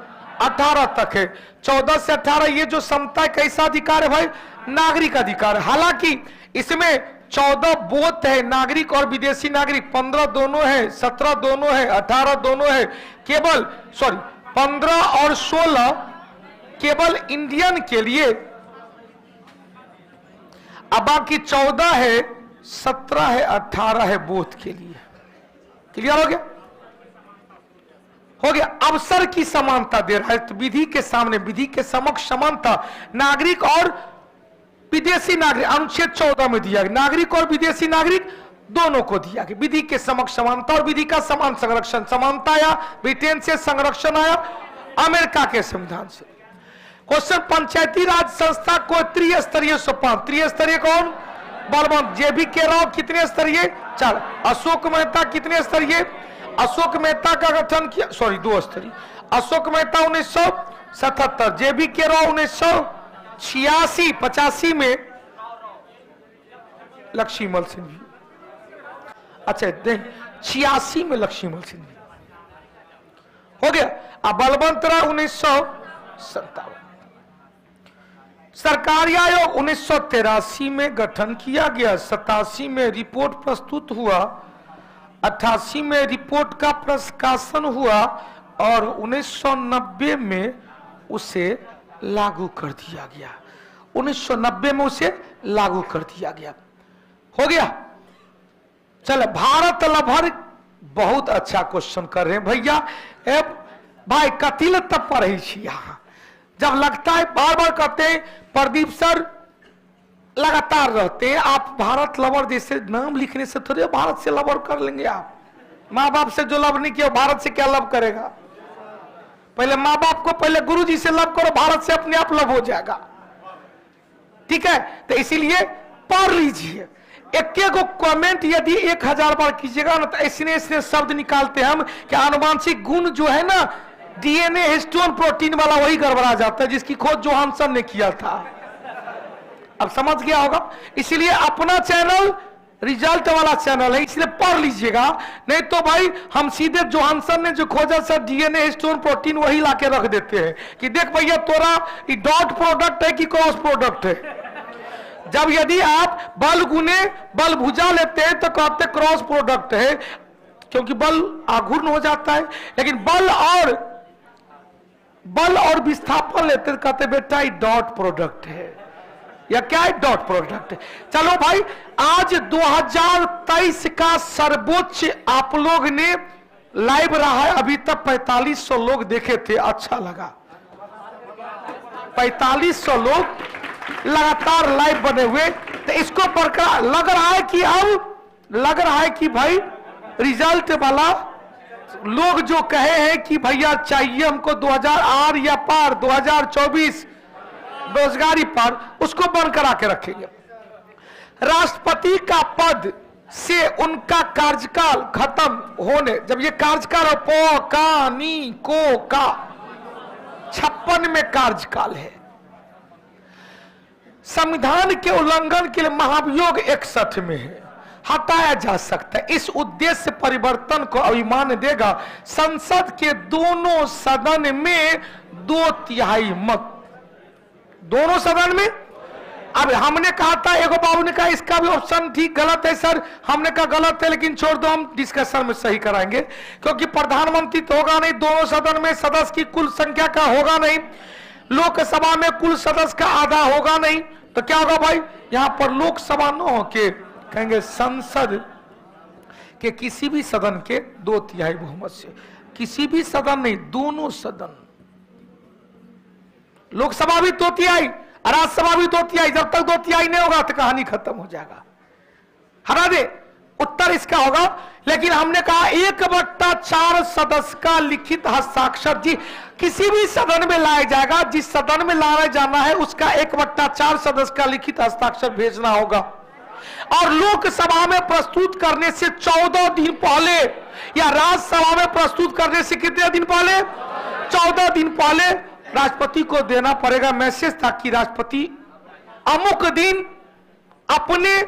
18 तक है। 14 से 18 ये जो समता कैसा अधिकार है भाई? नागरिक अधिकार। हालांकि इसमें 14 बोथ है, नागरिक और विदेशी नागरिक, 15 दोनों है, 17 दोनों है, 18 दोनों है, केवल 15 और 16 केवल इंडियन के लिए, अब बाकी 14 है, 17 है, 18 है बोथ के लिए। क्लियर हो गया? हो गया। अवसर की समानता दे रहा है, तो विधि के सामने, विधि के समक्ष समानता, नागरिक और विदेशी नागरिक अनुच्छेद 14 में दिया गया। नागरिक और विदेशी नागरिक दोनों को दिया गया। विधि के समक्ष समानता और विधि का समान संरक्षण। समानता आया ब्रिटेन से, संरक्षण आया अमेरिका के संविधान से। क्वेश्चन, पंचायती राज संस्था को त्रिस्तरीय सोपान, त्रिस्तरीय कौन? बलवंत। JBK राव कितने स्तरीय? 4। अशोक मेहता कितने स्तरीय? अशोक मेहता का गठन किया, 2 स्तरीय। अशोक मेहता 1977, JBK राव 1986, 85 में लक्ष्मीमल सिंह। अच्छा 86 में लक्ष्मण सिंह हो गया। अब बलवंत राय 1957, सरकारी आयोग 1983 में गठन किया गया, 87 में रिपोर्ट प्रस्तुत हुआ, 88 में रिपोर्ट का प्रकाशन हुआ और 1990 में उसे लागू कर दिया गया। 1990 में उसे लागू कर दिया गया। हो गया। चलो, भारत लभर बहुत अच्छा क्वेश्चन कर रहे हैं भैया। भाई कतिल तब पढ़े यहाँ, जब लगता है बार बार कहते हैं प्रदीप सर लगातार रहते हैं, आप भारत लवर जैसे नाम लिखने से थोड़े भारत से लवर कर लेंगे। आप माँ बाप से जो लव नहीं किया भारत से क्या लव करेगा? पहले माँ बाप को, पहले गुरुजी से लव करो, भारत से अपने आप लव हो जाएगा। ठीक है, तो इसीलिए पढ़ लीजिए। एक को कमेंट यदि 1000 बार कीजिएगा ना तो ऐसे शब्द निकालते हैं हम कि आनुवांशिक गुण जो है ना, डीएनए हिस्टोन प्रोटीन वाला वही गड़बड़ा जाता है जिसकी खोज जोहानसन ने किया था। अब समझ गया होगा। इसीलिए अपना चैनल रिजल्ट वाला चैनल है, इसलिए पढ़ लीजिएगा। नहीं तो भाई हम सीधे जोहानसन ने जो खोजा सर डीएनए हिस्टोन प्रोटीन वही लाके रख देते हैं कि देख भैया तोरा ये डॉट प्रोडक्ट है कि क्रॉस प्रोडक्ट है। जब यदि आप बल गुने बल भुजा लेते हैं तो कहते क्रॉस प्रोडक्ट है, क्योंकि बल आघूर्ण हो जाता है। लेकिन बल और विस्थापन लेते तो कहते बेटा ये डॉट प्रोडक्ट है, या क्या है? डॉट प्रोडक्ट है। चलो भाई, आज 2023 का सर्वोच्च आप लोग ने लाइव रहा है। अभी तक 4500 लोग देखे थे, अच्छा लगा। 4500 लोग लगातार लाइव बने हुए, तो इसको बरकरार लग रहा है कि भाई रिजल्ट वाला लोग जो कहे हैं कि भैया चाहिए हमको 2008 या पार 2024 बेरोजगारी पार, उसको बरकरार के रखेंगे। राष्ट्रपति का पद से उनका कार्यकाल खत्म होने, जब ये कार्यकाल पो का नी को का 56 में कार्यकाल है। संविधान के उल्लंघन के लिए महाभियोग 61 में है, हटाया जा सकता है। इस उद्देश्य परिवर्तन को अभिमान देगा संसद के दोनों सदन में 2/3 मत, दोनों सदन में। अब हमने कहा था, एगो बाबू ने कहा इसका भी ऑप्शन ठीक गलत है सर, हमने कहा गलत है लेकिन छोड़ दो, हम डिस्कशन में सही कराएंगे, क्योंकि प्रधानमंत्री तो होगा नहीं, दोनों सदन में सदस्य की कुल संख्या का होगा नहीं, लोकसभा में कुल सदस्य का आधा होगा नहीं, तो क्या होगा भाई? यहां पर लोकसभा न होके कहेंगे संसद के किसी भी सदन के 2/3 बहुमत से, किसी भी सदन नहीं, दोनों सदन, लोकसभा भी 2/3 और राज्यसभा भी 2/3। जब तक 2/3 नहीं होगा तो कहानी खत्म हो जाएगा। हरा दे, उत्तर इसका होगा। लेकिन हमने कहा 1/4 सदस्य का लिखित हस्ताक्षर जी किसी भी सदन में लाया जाएगा, जिस सदन में लाया जाना है उसका 1/4 सदस्य का लिखित हस्ताक्षर भेजना होगा। और लोकसभा में प्रस्तुत करने से 14 दिन पहले या राज्यसभा में प्रस्तुत करने से कितने दिन पहले? 14 दिन पहले राष्ट्रपति को देना पड़ेगा मैसेज, ताकि राष्ट्रपति अमुक दिन अपने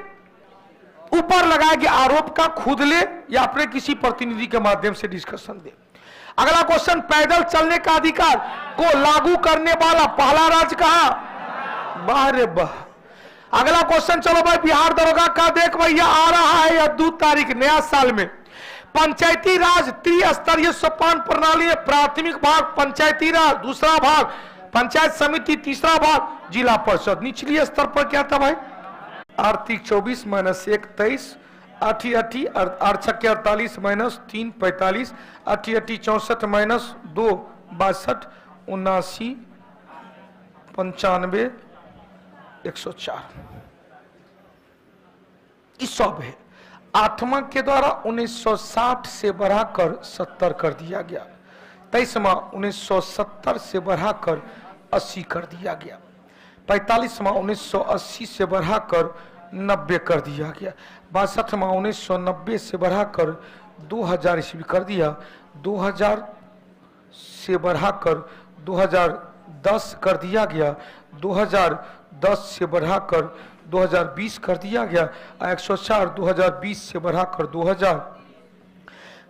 ऊपर लगाए गए आरोप का खुद ले या अपने किसी प्रतिनिधि के माध्यम से डिस्कशन दे। अगला क्वेश्चन, पैदल चलने का अधिकार को लागू करने वाला पहला राज्य कहां? बाहर बाह। अगला क्वेश्चन, चलो भाई, बिहार दरोगा का देख भैया आ रहा है या 2 तारीख नया साल में। पंचायती राज त्रिस्तरीय सोपान प्रणाली, प्राथमिक भाग पंचायती राज, दूसरा भाग पंचायत समिति, तीसरा भाग जिला परिषद। निचली स्तर पर क्या था भाई? आर्थिक 24 - 1 23, 8 8 8 6 48 - 3 45, 8 8 64 - 2 62, 79 95 104। इस सब है। 8वां के द्वारा 1960 से बढ़ाकर 70 कर दिया गया। 23वां 1970 से बढ़ाकर 80 कर दिया गया। 45वां 1980 से बढ़ाकर 90 कर दिया गया। 62वां 1990 से बढ़ाकर 2000 ईस्वी कर दिया। 2000 से बढ़ाकर 2010 कर दिया गया। 2010 से बढ़ाकर 2020 कर दिया गया। 104 2020 से बढ़ाकर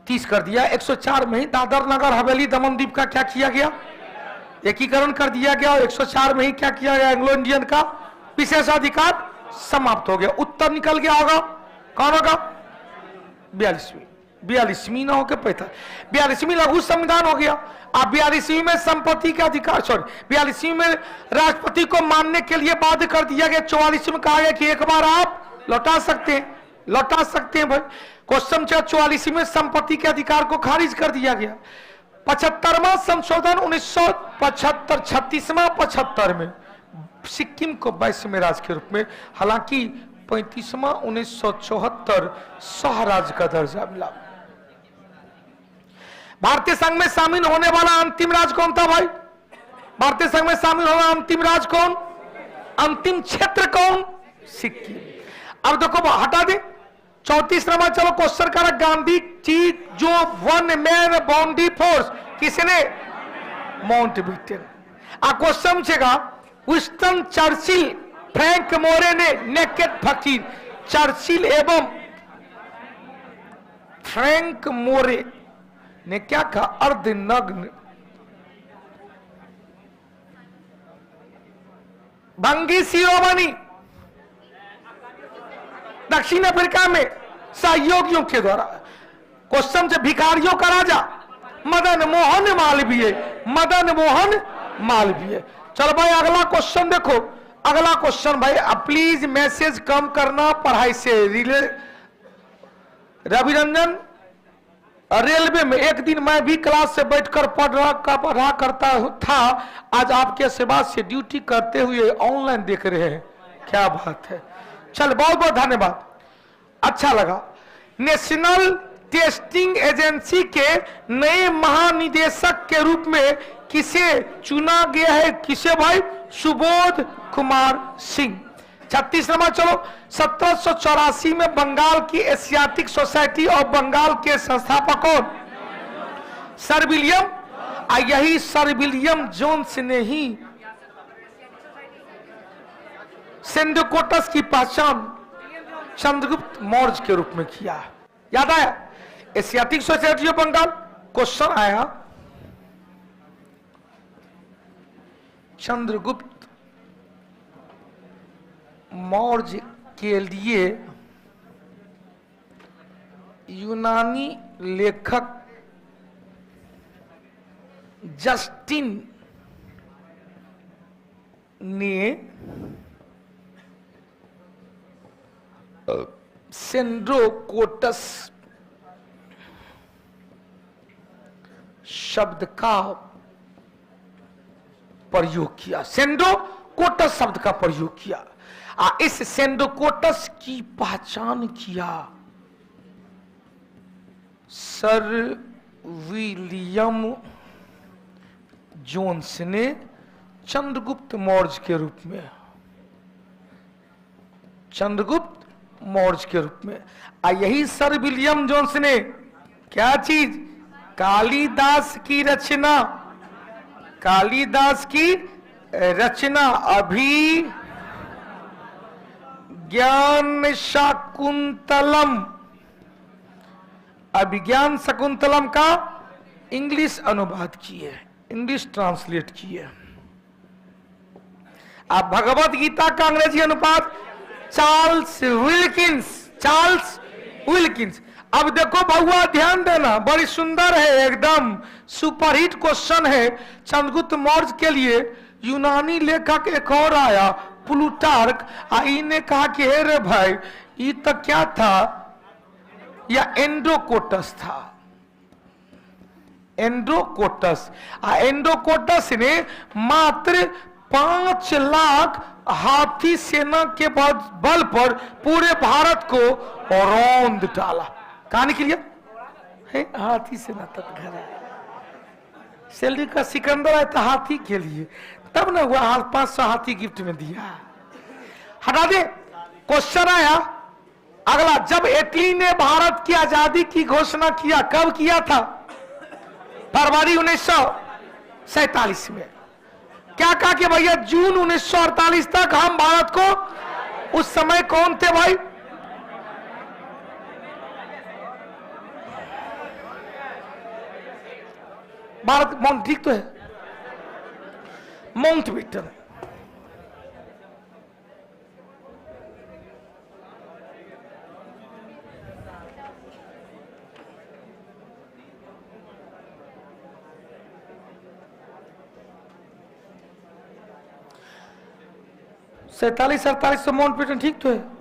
30 कर दिया। 104 में ही दादर नगर हवेली दमन द्वीप का क्या किया गया, एकीकरण कर दिया गया। और 104 में ही क्या किया गया, एंग्लो इंडियन का विशेषाधिकार समाप्त हो गया। उत्तर निकल गया होगा, कौन होगा, 42वीं ना होकर 42वीं लघु संविधान हो गया। अब 42वीं में संपत्ति के अधिकार, 42वीं में राष्ट्रपति को मानने के लिए बाध्य कर दिया गया। 44 में कहा गया कि एक बार आप लौटा सकते हैं भाई। क्वेश्चन 44 में संपत्ति के अधिकार को खारिज कर दिया गया। 75वां संशोधन 1975, 36वां 75 में सिक्किम को 22वें राज्य के रूप में, हालांकि 35वां 1974 सहराज्य का दर्जा मिला। भारतीय संघ में शामिल होने वाला अंतिम राज्य कौन था भाई, भारतीय संघ में शामिल होना अंतिम राज्य कौन, अंतिम क्षेत्र कौन, सिक्किम। अब देखो हटा दे 34 नंबर। चलो क्वेश्चन कर, गांधी जी जो वन मैन बाउंड्री फोर्स किसने, माउंटबेटन। क्वेश्चन छेगा विंस्टन चर्चिल, फ्रैंक मोरे ने नेकेड फकीर, चर्चिल एवं फ्रैंक मोरे ने क्या कहा, अर्धनग्न। भंगी शिरोमणि दक्षिण अफ्रीका में सहयोगियों के द्वारा। क्वेश्चन से भिखारियों का राजा मदन मोहन मालवीय, मदन मोहन मालवीय। चलो भाई अगला क्वेश्चन देखो, अगला क्वेश्चन भाई प्लीज मैसेज कम करना पढ़ाई से रिले। रवि रंजन, रेलवे में एक दिन मैं भी क्लास से बैठकर पढ़ा करता था, आज आपके सेवा से ड्यूटी करते हुए ऑनलाइन देख रहे हैं, क्या बात है। चल बहुत बहुत धन्यवाद, अच्छा लगा। नेशनल टेस्टिंग एजेंसी के नए महानिदेशक के रूप में किसे चुना गया है, किसे भाई, सुबोध कुमार सिंह। 36 नंबर चलो, 1784 में बंगाल की एशियाटिक सोसाइटी और बंगाल के संस्थापक कौन, सर विलियम। यही सर विलियम जोन्स ने ही सेंडोकोटस की पहचान चंद्रगुप्त मौर्य के रूप में किया। याद आया, Asiatic society of Bengal. Question आया चंद्रगुप्त मौर्य के लिए यूनानी लेखक जस्टिन ने सेंड्रोकोटस शब्द का प्रयोग किया, सेंड्रोकोटस शब्द का प्रयोग किया। इस सेंड्रोकोटस की पहचान किया सर विलियम जोन्स ने चंद्रगुप्त मौर्य के रूप में, चंद्रगुप्त मौर्य के रूप में। यही सर विलियम जोन्स ने क्या चीज, कालिदास की रचना, कालिदास की रचना अभी ज्ञान शाकुंतलम, अभिज्ञान शकुंतलम का इंग्लिश अनुवाद किए, इंग्लिश ट्रांसलेट किए। अब भगवत गीता का अंग्रेजी अनुवाद चार्ल्स विल्किंस, चार्ल्स विल्किंस। अब देखो बहुआ ध्यान देना, बड़ी सुंदर है, एकदम सुपरहिट क्वेश्चन है चंद्रगुप्त मौर्य के लिए। यूनानी लेखक एक और आया प्लूटार्क, ने कहा कि हे रे भाई ये तो क्या था, या एंड्रोकोटस था, एंड्रोकोटस। एंड्रोकोटस ने मात्र 5 लाख हाथी सेना के बल पर पूरे भारत को रौंद डाला। कहानी के लिए है, हाथी सेना तक घर है, सैलरी का सिकंदर आया था हाथी के लिए, तब ना हुआ 500 हाथी गिफ्ट में दिया। हटा दे, क्वेश्चन आया अगला, जब इटली ने भारत की आजादी की घोषणा किया, कब किया था, फरवरी 1947 में। क्या कहा कि भैया जून 1948 तक हम भारत को, उस समय कौन थे भाई, भारत माउंट ठीक तो है, माउंट बेटन। सैतालीस 48 तो माउंट बेटन ठीक तो है।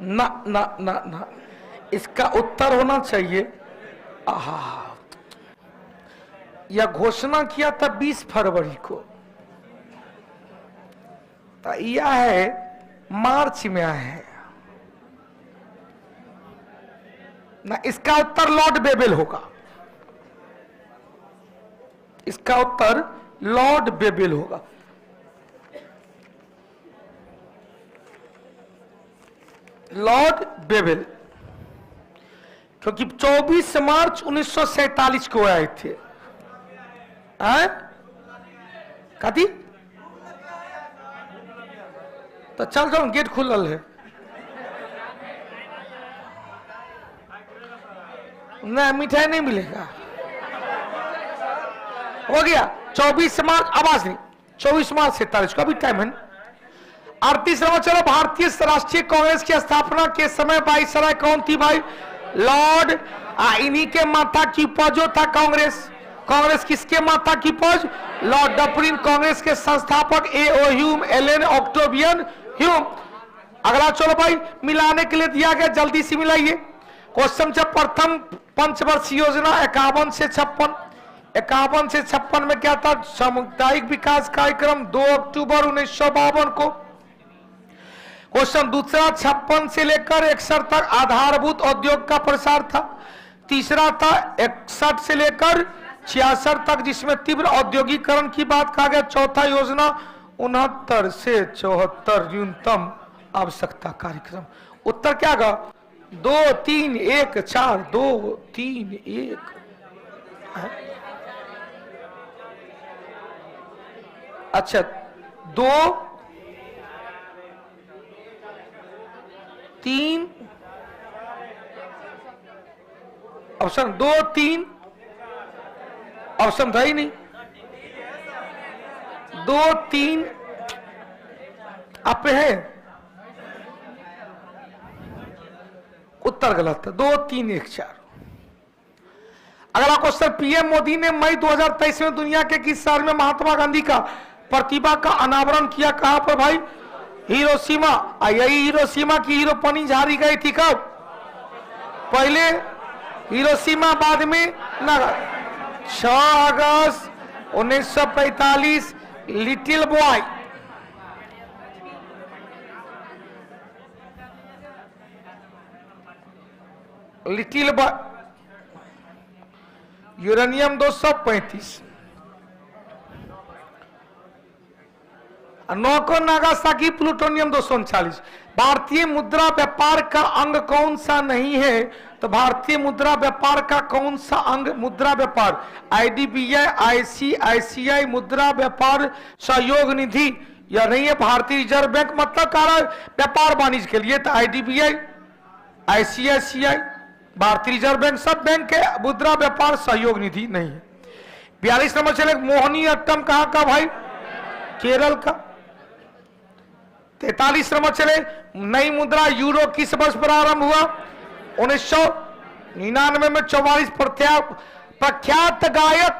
ना ना ना ना, इसका उत्तर होना चाहिए। आहा, यह घोषणा किया था 20 फरवरी को, तो यह है मार्च में है ना। इसका उत्तर लॉर्ड बेबेल होगा, इसका उत्तर लॉर्ड बेबेल होगा। लॉर्ड बेबेल, क्योंकि 24 मार्च 1947 को आए थे। कथी? तो चल जाओ, गेट खुलल है। नहीं, मिठाई नहीं मिलेगा। हो गया 24 मार्च, आवाज नहीं, 24 मार्च 47 को, अभी टाइम है। 38 नंबर चलो, भारतीय राष्ट्रीय कांग्रेस की स्थापना के समय वाइसराय कौन थी भाई? लॉर्ड। इन्हीं के माता की उपज था कांग्रेस। कांग्रेस किसके माता की उपज? Lord Dufferin. कांग्रेस के संस्थापक A O. Hume, Allan Octavian Hume. अगला चलो भाई, मिलाने के लिए दिया गया, जल्दी से मिलाइए। क्वेश्चन से प्रथम पंचवर्षीय योजना 51 से 56। 51 से 56 में क्या था? सामुदायिक विकास कार्यक्रम 2 अक्टूबर 1952 को। क्वेश्चन दूसरा 56 से लेकर 61 तक आधारभूत उद्योग का प्रसार था। तीसरा था 61 से लेकर 66 तक, जिसमें तीव्र औद्योगिकरण की बात कहा गया। चौथा योजना 69 से 74 न्यूनतम आवश्यकता कार्यक्रम। उत्तर क्या होगा? 2 3 1 4 2 3 1। अच्छा, 2 3 ऑप्शन 2 3 ऑप्शन था ही नहीं। 2 3 आप पे है, उत्तर गलत है। 2 3 1 4। अगला क्वेश्चन, पीएम मोदी ने मई 2023 में दुनिया के किस शहर में महात्मा गांधी का प्रतिमा का अनावरण किया? कहां पर भाई? हिरोशिमा। यही हिरोशिमा की हीरोपनी झाड़ी गई थी कब? पहले हिरोशिमा, बाद में नागा। 6 अगस्त 1945, little boy. Little boy, uranium 235। नौको नागासाकी, प्लूटोनियम 239। भारतीय मुद्रा व्यापार का अंग कौन सा नहीं है? तो भारतीय मुद्रा व्यापार का कौन सा अंग? मुद्रा व्यापार आईडीबीआई, आईसीआईसीआई मुद्रा व्यापार सहयोग निधि या नहीं है। भारतीय रिजर्व बैंक मतलब कार्य व्यापार वाणिज्य के लिए, तो आईडीबीआई, आईसीआईसीआई, भारतीय रिजर्व बैंक सब बैंक के मुद्रा व्यापार सहयोग निधि नहीं है। 42 नंबर चले, मोहिनी अट्टम कहाँ का भाई? केरल का। 43 नंबर चले, नई मुद्रा यूरो किस वर्ष प्रारंभ हुआ? 1999 में। 44 प्रख्यात गायक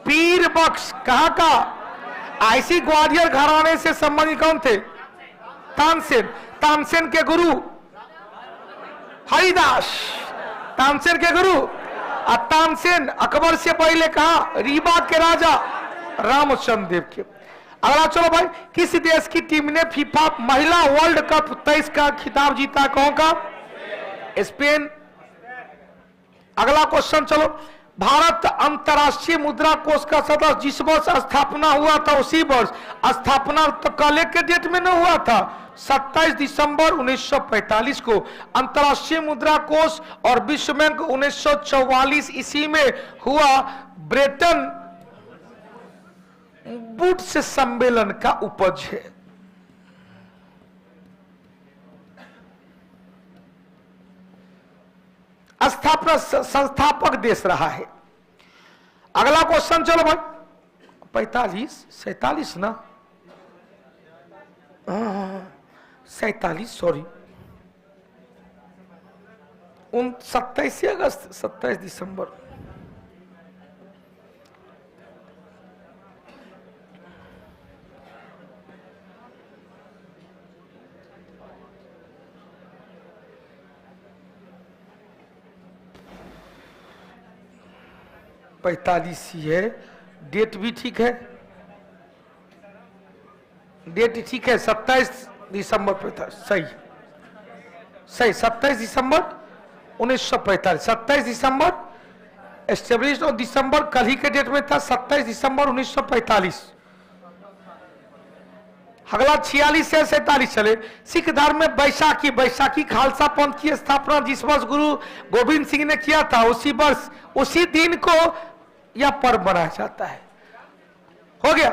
पीर बख्श कहाँ का? आईसी ग्वालियर घराने से संबंधित कौन थे? तानसेन। तानसेन के गुरु हरिदास, तानसेन के गुरु। तानसेन अकबर से पहले कहा? रीवा के राजा रामचंद्र देव के। अगला चलो भाई, किस देश की टीम ने फीफा महिला वर्ल्ड कप 23 का खिताब जीता? कौन का? स्पेन। अगला क्वेश्चन चलो, भारत अंतर्राष्ट्रीय मुद्रा कोष का सदस्य जिस वर्ष स्थापना हुआ था उसी वर्ष, स्थापना तो कल के डेट में न हुआ था, 27 दिसंबर 1945 को अंतर्राष्ट्रीय मुद्रा कोष और विश्व बैंक 1944 ईस्वी में हुआ ब्रेटन वुड्स सम्मेलन का उपज है। स्थापना संस्थापक देश रहा है। अगला क्वेश्चन चलो भाई, 45 47 ना, 47 सॉरी, 27 अगस्त 27 दिसंबर। पैतालीस ही है, डेट भी ठीक है, डेट ठीक है, 27 दिसंबर 45 सही सही, 27 दिसंबर 1945, 27 दिसंबर एस्टेब्लिश और दिसंबर कल ही के डेट में था, 27 दिसंबर 1945। अगला 46 से 47 चले। सिख धर्म में बैसाखी, बैसाखी खालसा पंथ की स्थापना जिस वर्ष गुरु गोविंद सिंह ने किया था उसी वर्ष उसी दिन को यह पर्व मनाया जाता है। हो गया।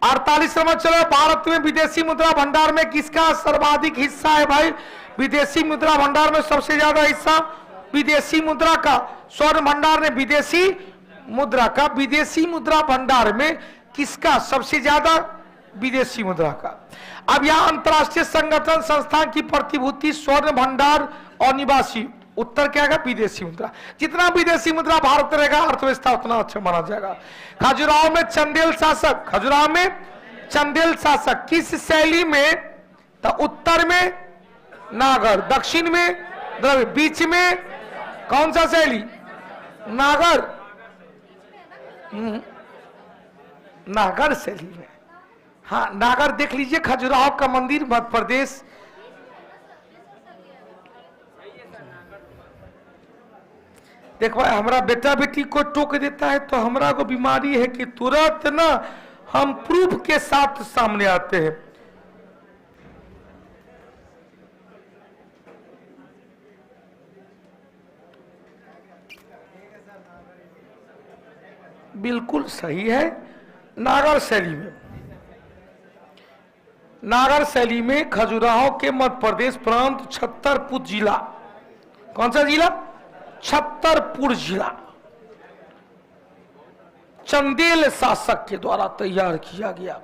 48 नंबर चलो, भारत में विदेशी मुद्रा भंडार में किसका सर्वाधिक हिस्सा है भाई? विदेशी मुद्रा भंडार में सबसे ज्यादा हिस्सा विदेशी मुद्रा का। स्वर्ण भंडार ने विदेशी मुद्रा का, विदेशी मुद्रा भंडार में किसका सबसे ज्यादा? विदेशी मुद्रा का। अब यहां अंतरराष्ट्रीय संगठन संस्थान की प्रतिभूति स्वर्ण भंडार और निवासी, उत्तर क्या है? विदेशी मुद्रा। जितना विदेशी मुद्रा भारत रहेगा अर्थव्यवस्था उतना अच्छा माना जाएगा। खजुराहो में चंदेल शासक, खजुराहो में चंदेल शासक किस शैली में? तो उत्तर में नागर, दक्षिण में द्रविड़, बीच में कौन सा शैली? नागर, नागर शैली में। हाँ, नागर देख लीजिए, खजुराहो का मंदिर मध्य प्रदेश। देख भाई, हमारा बेटा बेटी को टोक देता है तो हमारा को बीमारी है कि तुरंत ना हम प्रूफ के साथ सामने आते हैं। बिल्कुल सही है। नागर शैली में, नागर शैली में खजुराहो के मध्य प्रदेश प्रांत छतरपुर जिला, कौन सा जिला? छतरपुर जिला चंदेल शासक के द्वारा तैयार किया गया।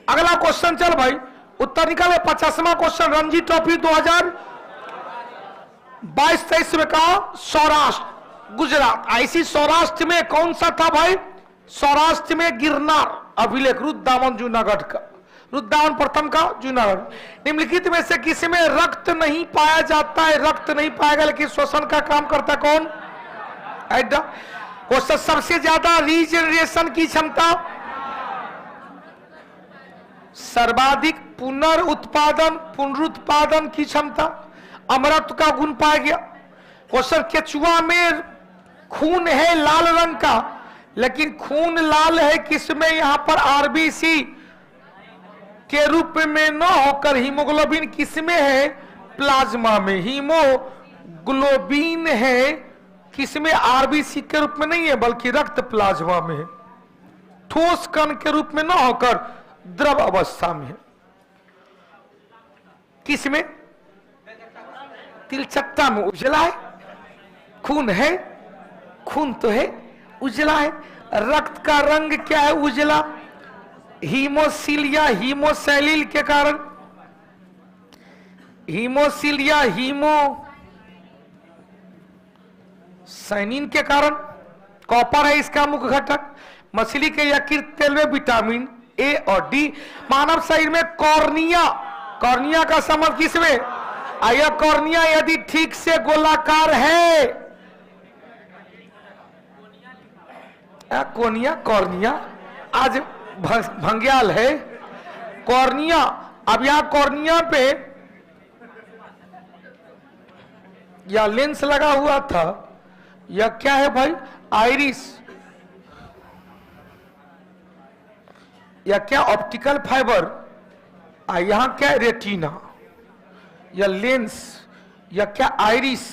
अगला क्वेश्चन चल भाई, उत्तर निकाले। 50वां क्वेश्चन, रणजी ट्रॉफी 2022-23 में कहा? सौराष्ट्र, गुजरात। ऐसी सौराष्ट्र में कौन सा था भाई? सौराष्ट्र में गिरनार अभिलेख, रुद्रदामन जूनागढ़ का, रुद्रदामन प्रथम का जूनागढ़। निम्नलिखित में से किसी में रक्त नहीं पाया जाता है? रक्त नहीं पाएगा लेकिन श्वसन का काम करता है कौन? एडा। क्वेश्चन, सबसे ज्यादा रीजनरेशन की क्षमता, सर्वाधिक पुनरुत्पादन, पुनरुत्पादन की क्षमता, अमरत्व का गुण पाया गया। क्वेश्चन, केचुआ में खून है लाल रंग का, लेकिन खून लाल है किसमें? यहां पर आरबीसी के रूप में न होकर हीमोग्लोबिन किसमें है? प्लाज्मा में। हीमोग्लोबिन है किसमें? आरबीसी के रूप में नहीं है बल्कि रक्त प्लाज्मा में है, ठोस कण के रूप में न होकर द्रव अवस्था में है। किसमें? तिलचट्टा में उजला है, खून है, खून तो है, उजला है। रक्त का रंग क्या है? उजला। हीमोसिल या हीमोसैलिल के कारण, हीमोसिल या हीमोसाइनिन के कारण। कॉपर है इसका मुख्य घटक। मछली के यकृत तेल में विटामिन ए और डी। मानव शरीर में कॉर्निया, कॉर्निया का संबंध किसमें? यह कॉर्निया यदि ठीक से गोलाकार है, कोनिया, कॉर्निया आज भंग्याल है, कॉर्निया। अब यहां कॉर्निया पे या लेंस लगा हुआ था या क्या है भाई? आइरिस या क्या ऑप्टिकल फाइबर, यहां क्या रेटिना या लेंस या क्या आइरिस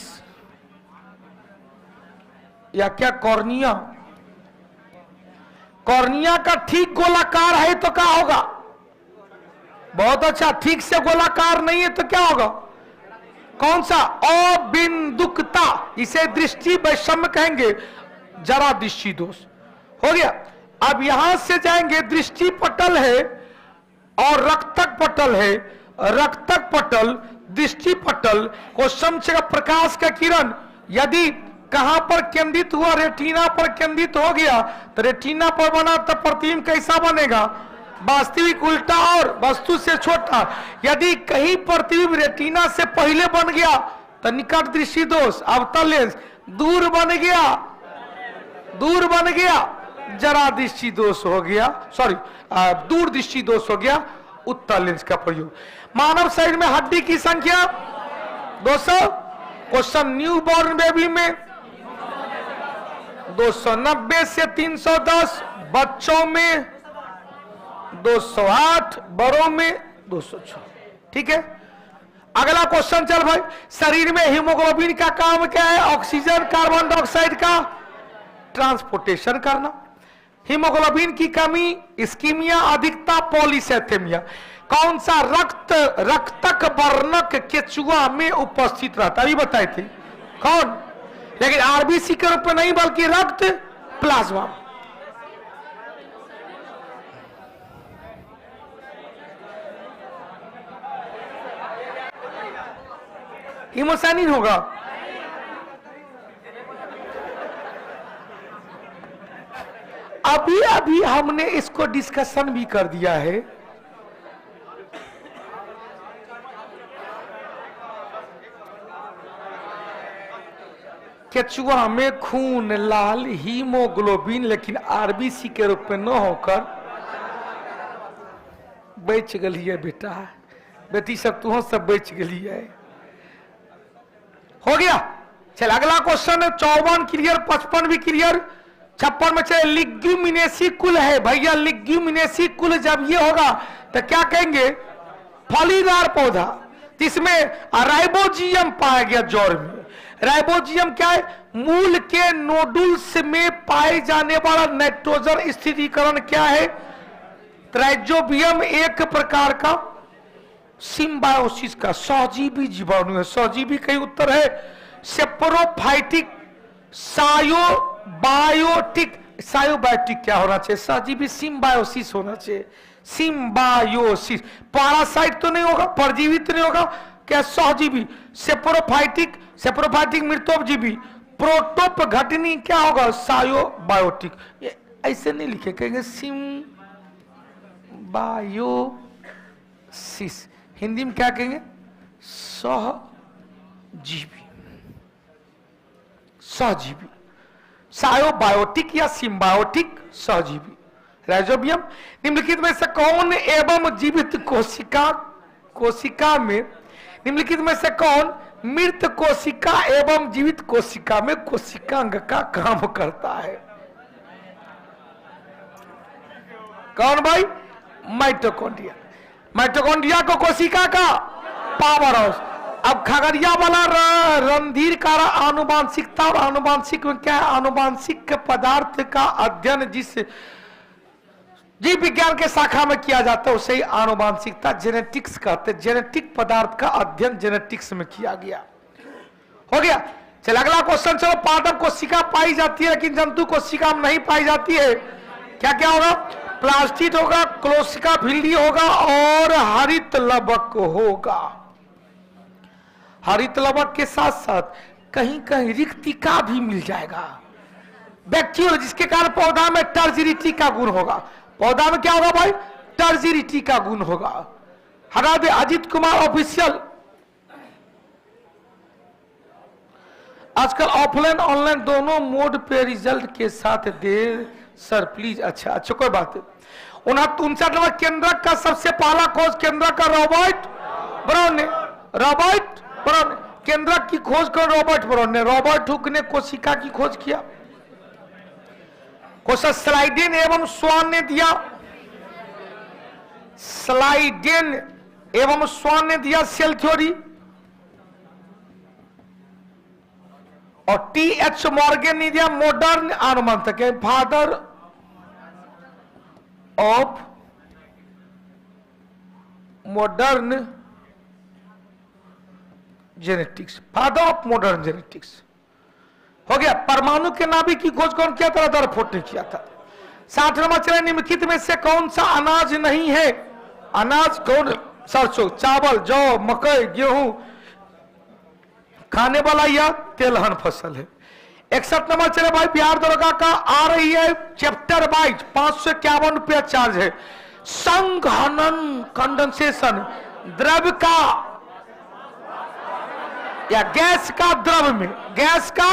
या क्या कॉर्निया। कॉर्निया का ठीक गोलाकार है तो क्या होगा? बहुत अच्छा। ठीक से गोलाकार नहीं है तो क्या होगा? कौन सा? अबिंदुकता। इसे दृष्टि वैषम्य कहेंगे, जरा दृष्टि दोष। हो गया। अब यहां से जाएंगे, दृष्टि पटल है और रक्तक पटल है। रक्तक पटल, दृष्टि पटल को समझेगा प्रकाश का किरण यदि कहां पर केंद्रित हुआ? रेटिना पर केंद्रित हो गया तो रेटिना पर बना तो प्रतिबिंब कैसा बनेगा? वास्तविक उल्टा और वस्तु से छोटा। यदि कहीं प्रतिबिंब रेटिना से पहले बन गया तो निकट दृष्टि दोष, अवतल लेंस। दूर बन गया, दूर बन गया, जरा दृष्टि दोष हो गया, सॉरी दूर दृष्टि दोष हो गया, उत्तल लेंस का प्रयोग। मानव शरीर में हड्डी की संख्या 200। क्वेश्चन न्यू बॉर्न बेबी में 290 से 310, बच्चों में 208, बड़ों में 206। ठीक है। अगला क्वेश्चन चल भाई। शरीर में हीमोग्लोबिन का काम क्या है? ऑक्सीजन कार्बन डाइऑक्साइड का ट्रांसपोर्टेशन करना। हीमोग्लोबिन की कमी, इस्कीमिया, अधिकता, पॉलीसेथेमिया। कौन सा रक्तक वर्णक केचुआ में उपस्थित रहता? अभी बताए थे कौन, लेकिन आरबीसी के रूप में नहीं बल्कि रक्त प्लाज्मा। हीमोसाइनिन होगा। अभी अभी हमने इसको डिस्कशन भी कर दिया है। केचुआ में खून लाल हीमोग्लोबिन, लेकिन आरबीसी के रूप में न होकर बच गई है। बेटा बेटी सब तुम सब बच गई है। हो गया। चल अगला क्वेश्चन है। 54 क्लियर, 55 भी क्लियर, 56 में चले। लिग्यूमिनेसी कुल है भैया। लिग्यूमिनेसी कुल जब ये होगा तो क्या कहेंगे? फलीदार पौधा। इसमें राइबोजियम पाया गया जड़ में। राइबोजियम क्या है? मूल के नोडुल्स में पाए जाने वाला नाइट्रोजन स्थिरीकरण क्या है? राइजोबियम एक प्रकार का सिम्बायोसिस का सहजीवी जीवाणु है। सहजीवी कई उत्तर है। सेप्रोफाइटिक, सायोबायोटिक। सायोबायोटिक क्या होना चाहिए? सहजीवी सिम्बायोसिस होना चाहिए। सिम्बायोसिस। पैरासाइट तो नहीं होगा, परजीवी तो नहीं होगा, क्या सहजीवी। Saprophytic, saprophytic मृतोपजीवी। प्रोटोपघटनी क्या होगा? सायोबायोटिक। ऐसे नहीं लिखे, कहेंगे सिम्बायोसिस। हिंदी में क्या कहेंगे? सहजीवी। सहजीवी, सायोबायोटिक या सिम्बायोटिक सहजीवी। राइजोबियम। निम्नलिखित में से कौन एवं जीवित कोशिका में, निम्नलिखित में से कौन मृत कोशिका एवं जीवित कोशिका में कोशिकांग का काम करता है? कौन भाई? माइटोकॉन्ड्रिया। माइटोकॉन्ड्रिया को कोशिका का पावर हाउस। अब खगड़िया वाला रणधीर का आनुवांशिकता, और आनुवांशिक में क्या है? आनुवांशिक पदार्थ का अध्ययन जिस जीव विज्ञान के शाखा में किया जाता है उसे आनुवांशिकता, जेनेटिक्स कहते हैं। जेनेटिक पदार्थ का अध्ययन जेनेटिक्स में किया गया। हो गया। चल अगला क्वेश्चन चलो। पादप कोशिका पाई जाती है लेकिन जंतु कोशिका में नहीं पाई जाती है। क्या क्या होगा? प्लास्टिड होगा, कोशिका भिल्ली होगा और हरित लवक होगा। हरित लवक के साथ साथ कहीं कहीं रिक्तिका भी मिल जाएगा। बैक्टीरिया, जिसके कारण पौधा में टर्जिरिटी का गुण होगा। पौधा में क्या होगा भाई? टर्जिरिटी का गुण होगा। हटा दे अजीत कुमार ऑफिशियल। आजकल ऑफलाइन ऑनलाइन दोनों मोड पे रिजल्ट के साथ दे सर प्लीज। अच्छा कोई बात है। 59 नंबर केंद्रक का सबसे पहला खोज केंद्रक का रॉबर्ट ब्राउन ने। रॉबर्ट ब्राउन केंद्रक की खोज कर रॉबर्ट ब्राउन ने। रॉबर्ट हुक ने कोशिका की खोज किया। क्वेश्चन स्लाइडेन एवं स्वान ने दिया, स्लाइडेन एवं स्वान ने दिया सेल थ्योरी, और टी.एच. मॉर्गन ने दिया मॉडर्न अनुमानतक, father of modern genetics, father of modern genetics हो गया। परमाणु के नाभिक की खोज कौन किया था? रदरफोर्ड ने किया था। 60 नंबर चले, निम्नलिखित में से कौन सा अनाज नहीं है? अनाज कौन? सरसों, चावल, जौ, मकई, गेहूं, खाने वाला या तेलहन फसल है। 61 नंबर चले भाई, बिहार दरोगा का आ रही है चैप्टर वाइज 551 रुपया चार्ज है। संघनन कंडेंसेशन, द्रव्य का या गैस का द्रव में, गैस का,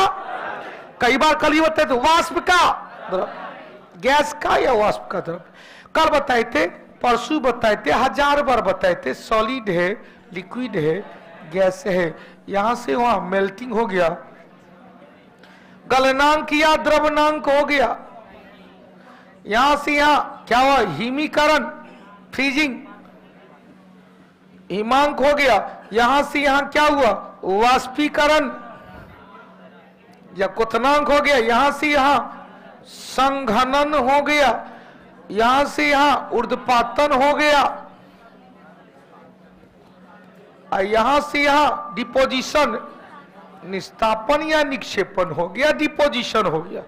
कई बार कल ही बताए थे वाष्प का द्रव, गैस का या वाष्प का द्रव। कल बताए थे, परसों बताए थे, 1000 बार बताए थे। सॉलिड है, लिक्विड है, गैस है, यहां से वहां मेल्टिंग हो गया, गलनांक या द्रवनांक हो गया, यहां से यहां क्या हुआ? हिमीकरण, फ्रीजिंग, हिमांक हो गया, यहां से यहां क्या हुआ? वाष्पीकरण या क्वथनांक हो गया, यहां से यहां संघनन हो गया, यहां से यहां ऊर्ध्वपातन हो गया, यहां से यहां डिपोजिशन, निस्तापन या निक्षेपण हो गया, डिपोजिशन हो गया।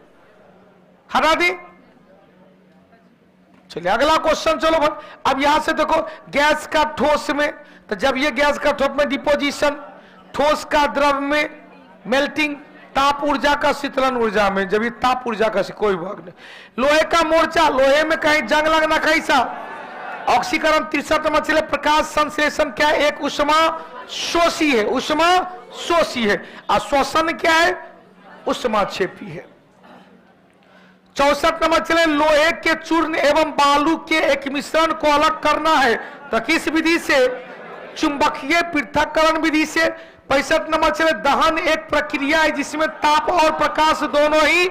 हटा दे। चलिए अगला क्वेश्चन, चलो भाई। अब यहां से देखो, गैस का ठोस में, तो जब ये गैस का ठोस में डिपोजिशन, ठोस का द्रव में मेल्टिंग, ताप ऊर्जा का शीतलन ऊर्जा में, जब ये ताप ऊर्जा का कोई भाग नहीं। लोहे का मोर्चा, लोहे में कहीं जंग लगना कैसा? ऑक्सीकरण। 63 नंबर चले, प्रकाश संश्लेषण क्या है? एक उष्मा शोषी है, उष्मा शोषी है। श्वसन क्या है? उष्माक्षेपी है। 64 नंबर चले, लोहे के चूर्ण एवं बालू के एक मिश्रण को अलग करना है, तो किस विधि से? चुंबकीय पृथक्करण विधि से। 65 नंबर चले, दहन एक प्रक्रिया है जिसमें ताप और प्रकाश दोनों ही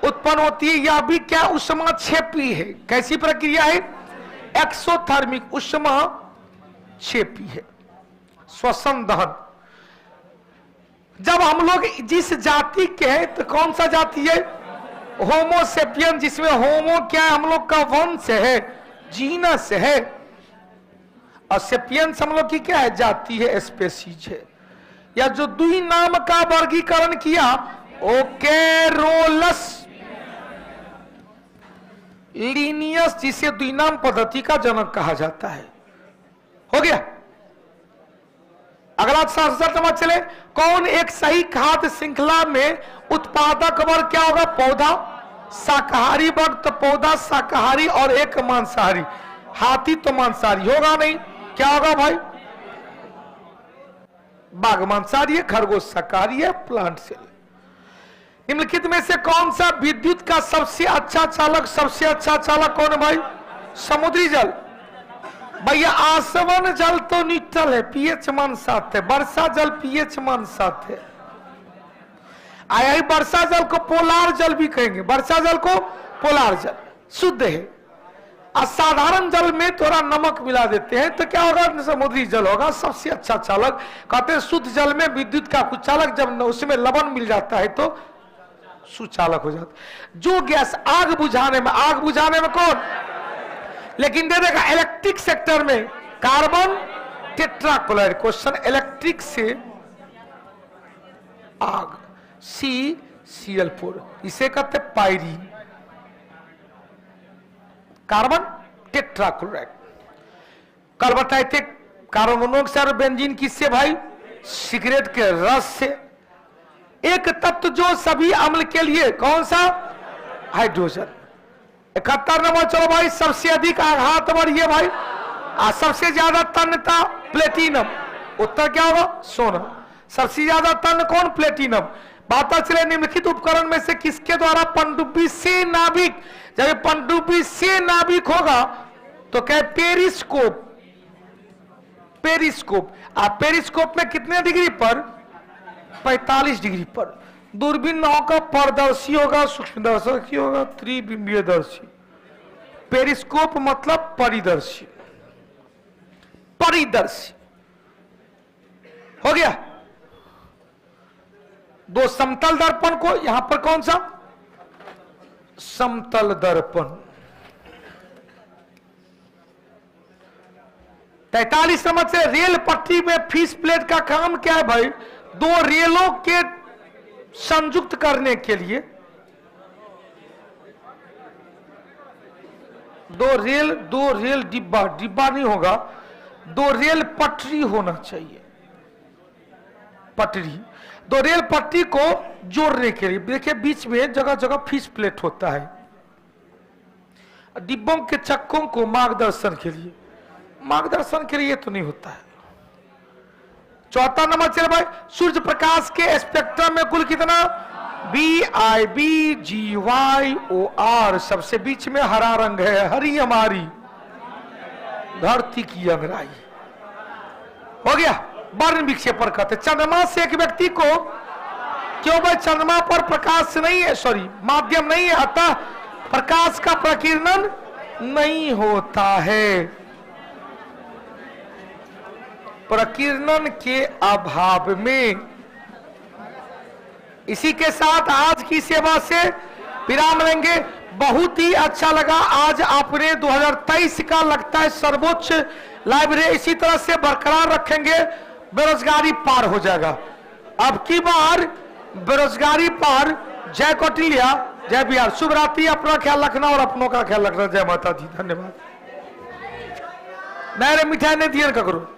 उत्पन्न होती है, यह भी क्या? उष्माक्षेपी है। कैसी प्रक्रिया है? एक्सोथर्मिक, उष्माक्षेपी है। श्वसन दहन। जब हम लोग जिस जाति के हैं, तो कौन सा जाति है? होमोसेपियन, जिसमें होमो क्या है? हम लोग का वंश है, जीनस है, और सेपियंस हम लोग की क्या है? जाति है, स्पेसीज है। या जो दुई नाम का वर्गीकरण किया, ओकेरोलस लीनियस, जिसे द्विनाम पद्धति का जनक कहा जाता है। हो गया। अगला 67 नंबर चले, कौन एक सही खाद्य श्रृंखला में उत्पादक वर्ग क्या होगा? पौधा। शाकाहारी वर्ग तो पौधा शाकाहारी और एक मांसाहारी। हाथी तो मांसाहारी होगा नहीं, क्या होगा भाई? बाघ मांसाहारी है, खरगोश शाकाहारी है, प्लांट सेल। निम्नलिखित में से कौन सा विद्युत का सबसे अच्छा चालक? सबसे अच्छा चालक कौन है भाई? समुद्री जल। भैया आसवन जल तो न्यूट्रल है, पीएच मान 7 है। वर्षा जल पीएच मान 7 है। आया वर्षा जल को पोलार जल भी कहेंगे, वर्षा जल को पोलार जल शुद्ध है। असाधारण जल में थोड़ा नमक मिला देते हैं तो क्या होगा? समुद्री जल होगा सबसे अच्छा चालक। कहते हैं शुद्ध जल में विद्युत का कुछ चालक, जब उसमें लवण मिल जाता है तो सुचालक हो जाता है। जो गैस आग बुझाने में कौन? लेकिन दे देगा इलेक्ट्रिक सेक्टर में कार्बन टेट्राक्लोराइड। क्वेश्चन इलेक्ट्रिक से आग, CCl4, इसे कहते पायरीन, कार्बन टेट्राक्लोराइड। कल बताए थे कार्बन मोनोऑक्साइड बेंजीन किससे भाई? सिगरेट के रस से। एक तत्व जो सभी अम्ल के लिए, कौन सा? हाइड्रोजन। 71 नंबर चलो भाई, सबसे अधिक आघात बल ये भाई, सबसे ज्यादा तन्यता प्लेटिनम। उत्तर क्या होगा? सोना। सबसे ज्यादा तन्य कौन? प्लेटिनम। बात चले, निम्नलिखित उपकरण में से किसके द्वारा पनडुब्बी से नाभिक, जब पनडुब्बी से नाभिक होगा तो क्या? पेरिस्कोप। पेरिस्कोप। आप पेरिस्कोप में कितने डिग्री पर? 45 डिग्री पर। दूरबीन नाव का पारदर्शी होगा, सूक्ष्मदर्शी होगा, त्रिबिंबीयदर्शी। पेरिस्कोप मतलब परिदर्शी, परिदर्शी हो गया। दो समतल दर्पण को यहां पर कौन सा समतल दर्पण। 43 नंबर से रेल पटरी में फीस प्लेट का काम क्या है भाई? दो रेलों के संयुक्त करने के लिए, दो रेल डिब्बा, डिब्बा नहीं होगा, दो रेल पटरी होना चाहिए, पटरी। दो रेल पटरी को जोड़ने के लिए देखिए बीच में जगह जगह फीस प्लेट होता है, डिब्बों के चक्कों को मार्गदर्शन के लिए, मार्गदर्शन के लिए तो नहीं होता है। चौथा नंबर चले भाई, सूर्य प्रकाश के स्पेक्ट्रम में कुल कितना? BIBGYOR, सबसे बीच में हरा रंग है, हरी हमारी धरती की अंगराई हो गया। वर्ण विक्षेपण कहते। चंद्रमा से एक व्यक्ति को, क्यों भाई? चंद्रमा पर प्रकाश नहीं है, सॉरी माध्यम नहीं है, अतः प्रकाश का प्रकीर्णन नहीं होता है। प्रकीर्णन के अभाव में। इसी के साथ आज की सेवा से विराम लेंगे। बहुत ही अच्छा लगा आज आपने 2023 का लगता है सर्वोच्च लाइब्रेरी इसी तरह से बरकरार रखेंगे, बेरोजगारी पार हो जाएगा। अब की बार बेरोजगारी पार। जय कौटिल्य, जय बिहार। शुभ रात्रि, अपना ख्याल रखना और अपनों का ख्याल रखना। जय माता दी, धन्यवाद। मेरे मिठाई ने दिया करो।